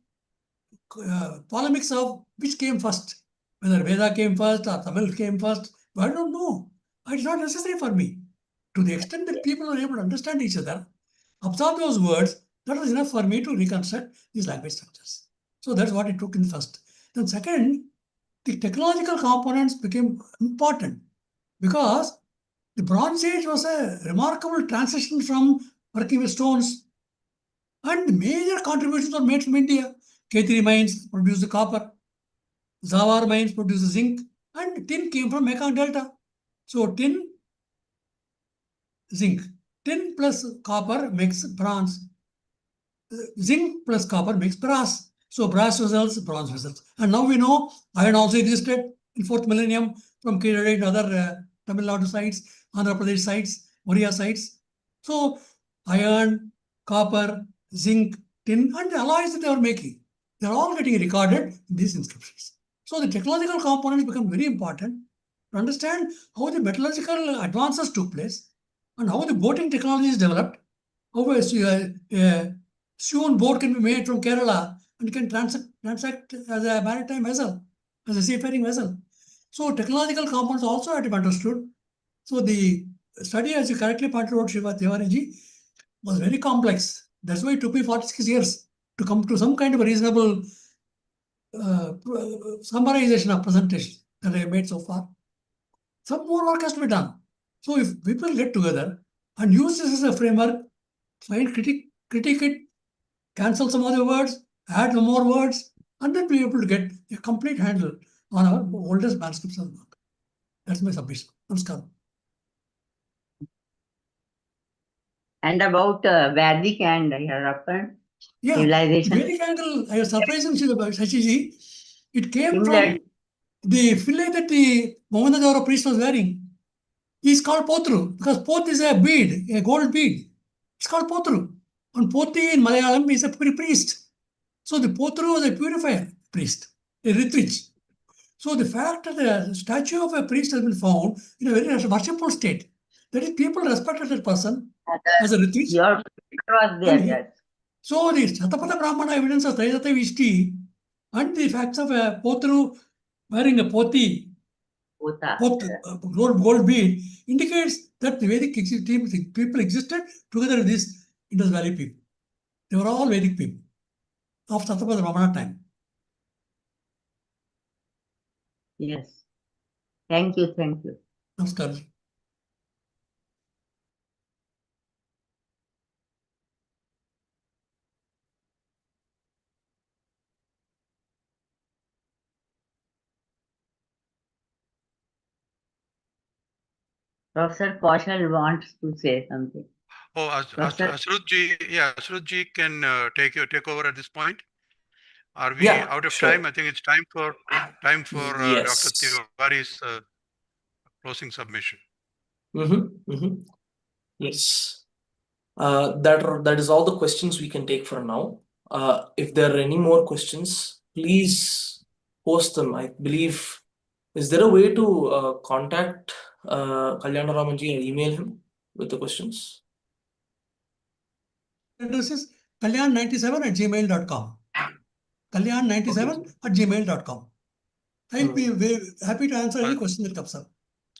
polemics of which came first, whether Veda came first or Tamil came first. I don't know. It's not necessary for me. To the extent that people are able to understand each other, absorb those words, that was enough for me to reconstruct these language structures. So that's what it took in the first. Then second, the technological components became important because the Bronze Age was a remarkable transition from working with stones, and major contributions were made from India. K3 mines produced the copper, Zawar mines produced the zinc, and tin came from Mekong Delta. So tin, zinc. tin plus copper makes bronze. Zinc plus copper makes brass. So brass vessels, bronze vessels. And now we know iron also existed in 4th millennium from Kerala and other Tamil Nadu sites, Andhra Pradesh sites, Oriya sites. So iron, copper, zinc, tin, and the alloys that they are making, they are all getting recorded in these inscriptions. So the technological components become very important to understand how the metallurgical advances took place and how the boating technology is developed, how a stone boat can be made from Kerala and can transact as a maritime vessel, as a seafaring vessel. So technological components also have to be understood. So the study, as you correctly pointed out, Shiva Tiwari, was very complex. That's why it took me 46 years to come to some kind of a reasonable summarization of presentation that I have made so far. Some more work has to be done. So if people get together and use this as a framework, find critique it, cancel some other words, add some more words, and then be able to get a complete handle on our oldest manuscripts of the work. That's my submission. Namaskar. And about Vedic and Harappan civilization. Vedic angle, I was surprised in Shashiji. It came Similar. from the fillet that the Mohenjo-daro priest was wearing. He's called Potru because Pot is a bead, a gold bead. It's called Potru. And Poti in Malayalam is a priest. So the Potru was a purifier priest, a Ritvich. So the fact that the statue of a priest has been found in a very worshipful state, that is, people respected that person as a Ritvich. Your was there, yes. So the Shatapatha Brahmana evidence of Trajata Vishti and the facts of a Potru wearing a Poti, gold bead, indicates that the Vedic people existed together with these Indus Valley people. They were all Vedic people of Shatapatha Brahmana time. Yes. Thank you. Namaskar. Professor Kaushal wants to say something. Oh, Asrutji can take over at this point. Are we out of time? I think it's time for Yes. Dr. Tiwari's closing submission. Yes. That is all the questions we can take for now. If there are any more questions, please post them. I believe, is there a way to contact Kalyanaramanji and email him with the questions? Address is kalyan97@gmail.com. Kalyan97@gmail.com. I'll be very happy to answer any question that comes up.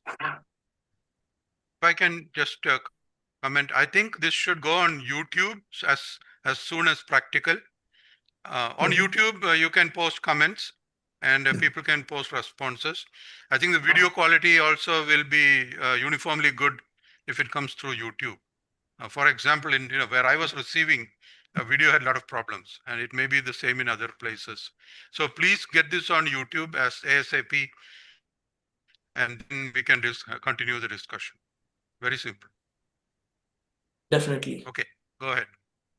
If I can just comment, I think this should go on YouTube as soon as practical. On YouTube, you can post comments and people can post responses. I think the video quality also will be uniformly good if it comes through YouTube. For example, in where I was receiving, a video had a lot of problems, and it may be the same in other places. So please get this on YouTube as ASAP, and then we can continue the discussion. Very simple. Definitely. Okay, go ahead.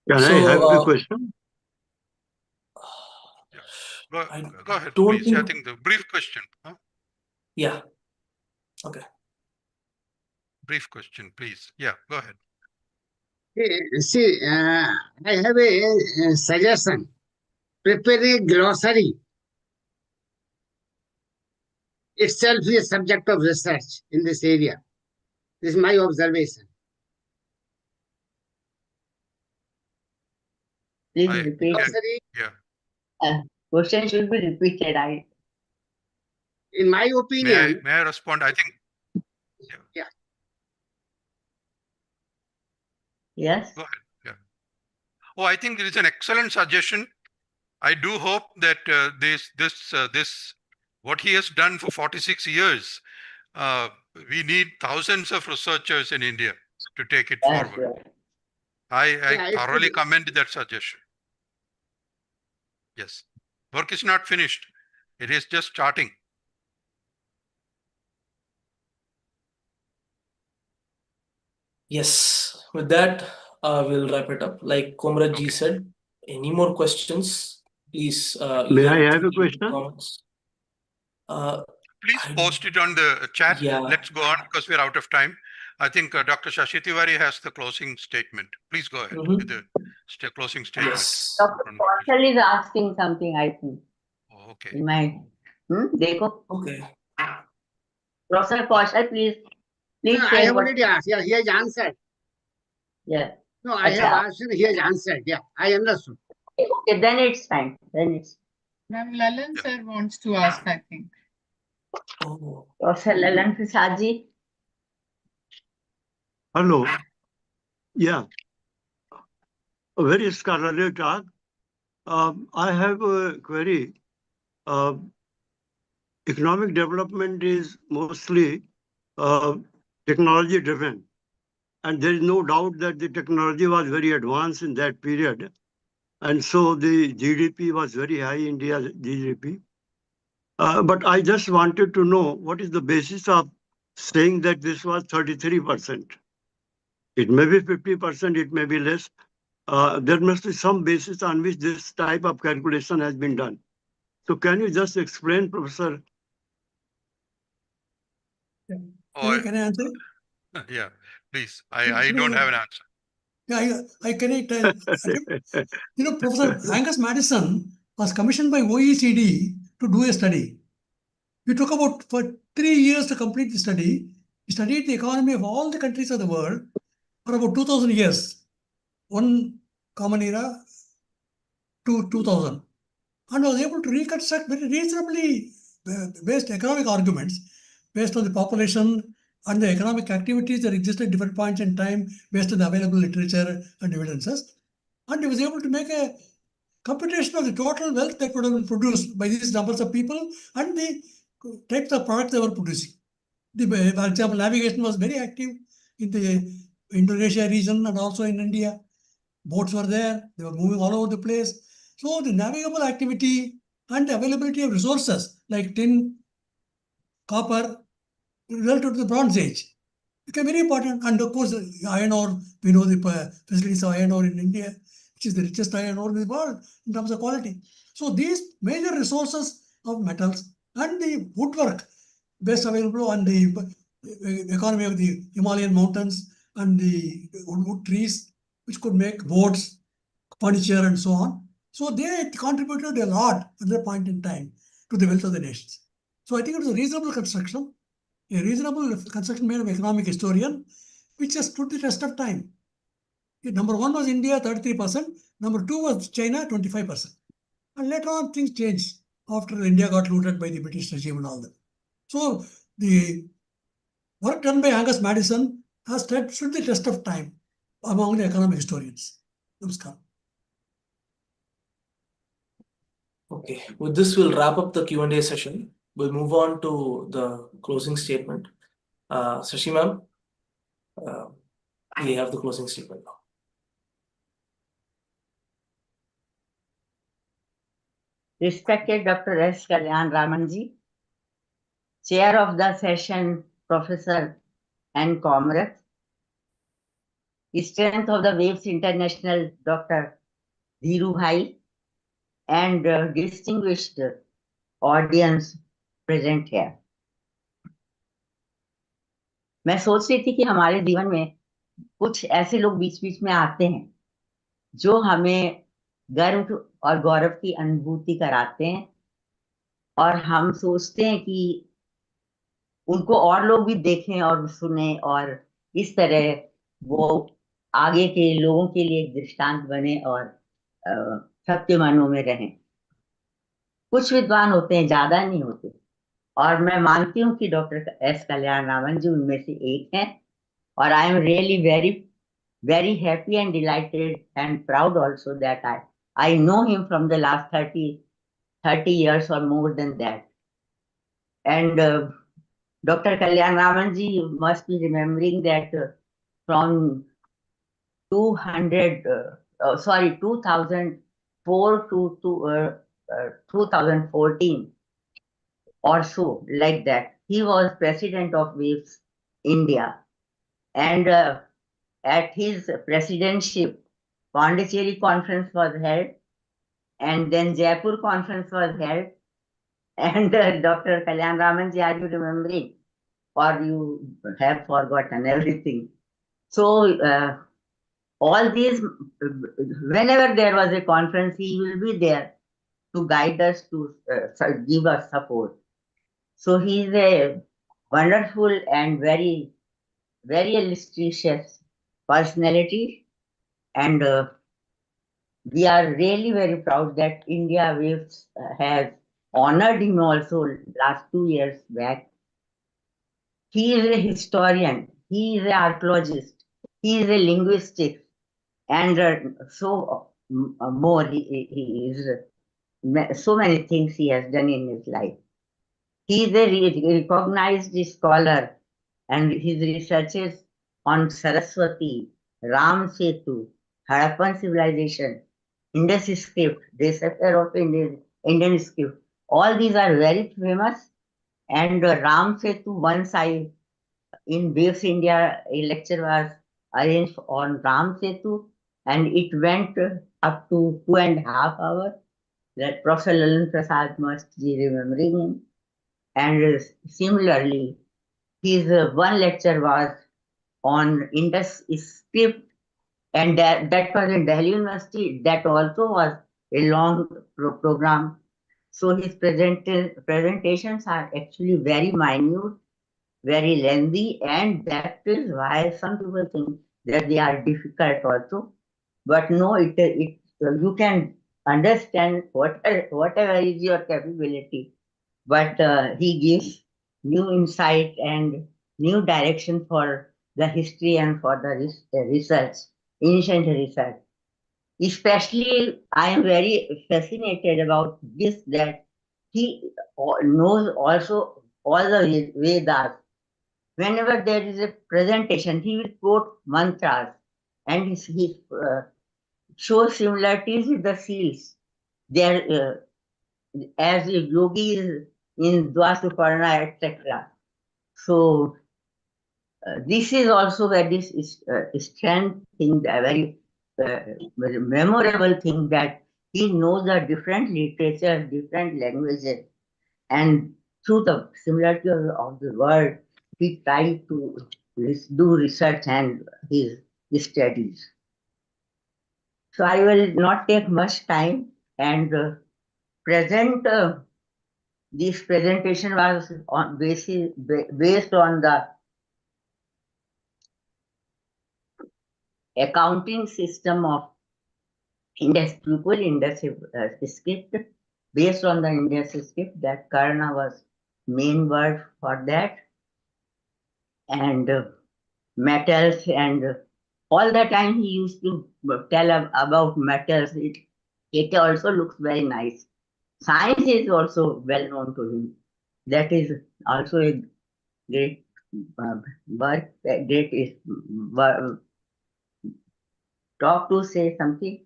Can I have a question? Go ahead, don't please. I think the brief question. Huh? Yeah. Okay. Brief question, please. Yeah, go ahead. See, I have a suggestion. Prepare a glossary. Itself is a subject of research in this area. This is my observation. Please repeat. Glossary, Question should be repeated. in my opinion. May I respond? I think. Yeah. Yes. Go ahead. Yeah. Oh, I think it is an excellent suggestion. I do hope that this what he has done for 46 years, we need thousands of researchers in India to take it forward. Yes. I thoroughly commend that suggestion. Yes. Work is not finished. It is just starting. Yes. with that, we'll wrap it up. Like Comrade G said, any more questions? Please, May I either have a in question? comments. Please I- post it on the chat. Yeah. Let's go on because we're out of time. I think Dr. Shashi Tiwari has the closing statement. Please go ahead with the closing statement. Yes. Dr. from Kaushal is asking something, I think. Oh, okay. In my, Dekho. Okay. Professor Kaushal, please No, I say have what. already asked. Yeah, he has answered. Yeah. No, I have Acha. asked and he has answered. Yeah, I understood. Okay, then it's fine. Then it's. Ma'am, Lalan sir wants to ask, I think. Oh. Professor Lalan Prasad ji. Hello. Yeah. A very scholarly talk. I have a query. Economic development is mostly technology driven. And there is no doubt that the technology was very advanced in that period. And so the GDP was very high, India's GDP. But I just wanted to know what is the basis of saying that this was 33%. It may be 50%, it may be less. There must be some basis on which this type of calculation has been done. So can you just explain, Professor? Oh, Can I answer? yeah, please. I don't have an answer. Yeah, I can tell. Professor Angus Madison was commissioned by OECD to do a study. It took about for 3 years to complete the study. He studied the economy of all the countries of the world for about 2,000 years. One common era to 2000. And was able to reconstruct very reasonably based economic arguments based on the population and the economic activities that existed at different points in time based on the available literature and evidences. And he was able to make a computation of the total wealth that would have been produced by these numbers of people and the types of products they were producing. For example, navigation was very active in the Indonesia region and also in India. Boats were there, they were moving all over the place. So the navigable activity and the availability of resources like tin, copper, relative to the Bronze Age became very important. And of course, iron ore, we know the facilities of iron ore in India, which is the richest iron ore in the world in terms of quality. So these major resources of metals and the woodwork best available on the economy of the Himalayan mountains and the wood trees, which could make boats, furniture, and so on. So they contributed a lot at that point in time to the wealth of the nations. So I think it was a reasonable construction made of economic historian, which has stood the test of time. Number one was India, 33%. Number two was China, 25%. And later on, things changed after India got looted by the British regime and all that. So the work done by Angus Madison has stood the test of time among the economic historians. Namaskar. Okay, with this, we'll wrap up the Q&A session. We'll move on to the closing statement. Shashi ma'am, we have the closing statement now. Respected Dr. S. Kalyanaraman ji, Chair of the session, Professor and comrades, Strength of the Waves International, Dr. Dhiru Bhai, and distinguished audience present here. मैं सोच रही थी कि हमारे जीवन में कुछ ऐसे लोग बीच बीच में आते हैं जो हमें गर्व और गौरव की अनुभूति कराते हैं और हम सोचते हैं कि उनको और लोग भी देखें और सुने और इस तरह वो आगे के लोगों के लिए एक दृष्टांत बने और सबके मनों में रहें। कुछ विद्वान होते हैं, ज्यादा नहीं होते, और मैं मानती हूँ कि डॉक्टर एस कल्याणरामन जी उनमें से एक हैं और I am really very happy and delighted and proud also that I know him from the last 30 years or more than that. And Dr. Kalyanaraman ji, you must be remembering that from 2004 to 2014 or so, like that, he was president of Waves India. And at his presidency, Pondicherry conference was held, and then Jaipur conference was held. And Dr. Kalyanaraman ji, are you remembering? Or you have forgotten everything? So all these, whenever there was a conference, he will be there to guide us, to give us support. So he is a wonderful and very, very illustrious personality, and we are really very proud that India Waves has honored him also last 2 years back. He is a historian, he is an archaeologist, he is a linguistic, and more. He is so many things he has done in his life. He is a recognized scholar, and his researches on Sarasvati, Ram Setu, Harappan civilization, Indus script, decipher of Indian script, all these are very famous. And Ram Setu, once in Waves India, a lecture was arranged on Ram Setu, and it went up to 2.5 hours. That Professor Lalan Prasad must be remembering him. And similarly, his one lecture was on Indus script, and that was in Delhi University. That also was a long program. So his presentations are actually very minute, very lengthy, and that is why some people think that they are difficult also. But no, you can understand whatever is your capability. But he gives new insight and new direction for the history and for the research, ancient research. Especially, I am very fascinated about this, that he knows also all the Vedas. Whenever there is a presentation, he will quote mantras, and he shows similarities with the seals. There, as a yogi is in Dwasuparna, etc. So this is also very strength thing, a very memorable thing, that he knows the different literature, different languages, and through the similarity of the word, he tried to do research and his studies. So I will not take much time, and present this presentation was based on the accounting system of Indus people, Indus script, based on the Indus script. That Karna was main word for that, and metals, and all the time he used to tell about metals. It also looks very nice. Science is also well known to him. That is also a great work, talk to say something.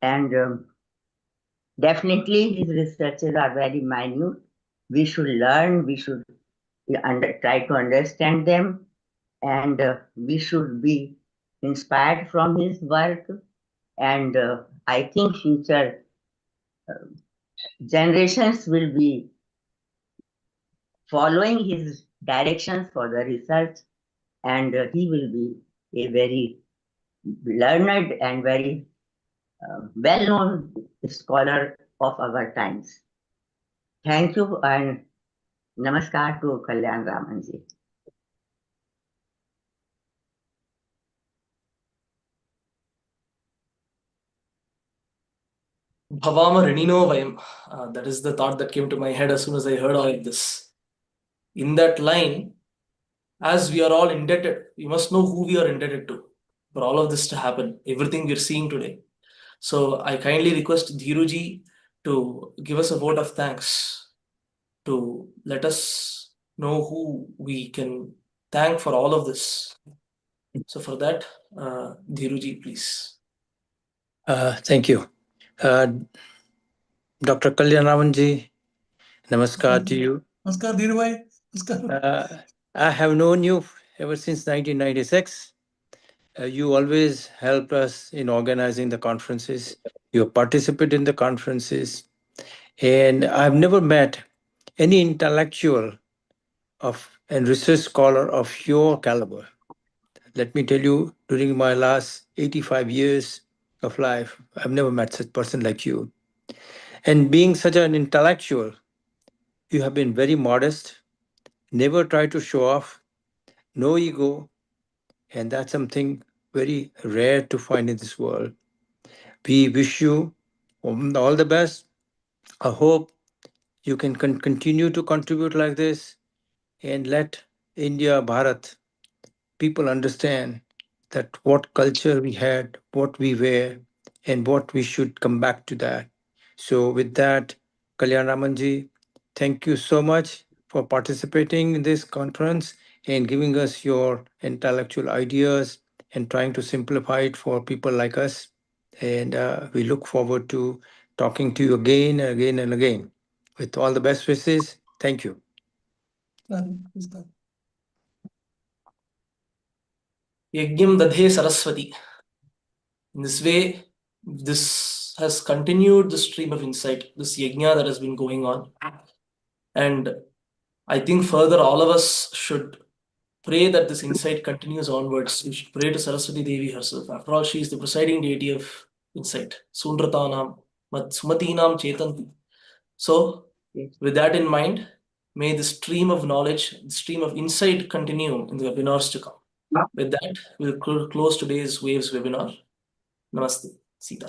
And definitely his researches are very minute. We should learn, we should try to understand them, and we should be inspired from his work. And I think future generations will be following his directions for the research, and he will be a very learned and very well-known scholar of our times. Thank you, and namaskar to Kalyanaraman ji. Bhavama Renino Vayam. That is the thought that came to my head as soon as I heard all of this. In that line, as we are all indebted, we must know who we are indebted to for all of this to happen, everything we're seeing today. So I kindly request Dhiruji to give us a vote of thanks, to let us know who we can thank for all of this. So for that, Dhiruji, please. Thank you. Dr. Kalyanaraman ji, namaskar to you. Namaskar, Dhirubhai. Namaskar. I have known you ever since 1996, You always help us in organizing the conferences. You participate in the conferences. And I've never met any intellectual and research scholar of your caliber. Let me tell you, during my last 85 years of life, I've never met such a person like you. And being such an intellectual, you have been very modest, never try to show off, no ego, and that's something very rare to find in this world. We wish you all the best. I hope you can continue to contribute like this and let India, Bharat, people understand that what culture we had, what we were, and what we should come back to that. So with that, Kalyanaramanji, thank you so much for participating in this conference and giving us your intellectual ideas and trying to simplify it for people like us. And we look forward to talking to you again and again and again. With all the best wishes, thank you. Done. It's done. Yajnam dadhe Sarasvati. In this way, this has continued the stream of insight, this yajna that has been going on. And I think further all of us should pray that this insight continues onwards. We should pray to Saraswati Devi herself. After all, she is the presiding deity of insight. Sunratanam, Sumatinam Chetanti. So, with that in mind, may the stream of knowledge, the stream of insight continue in the webinars to come. With that, we'll close today's Waves webinar. Namaste. Sita.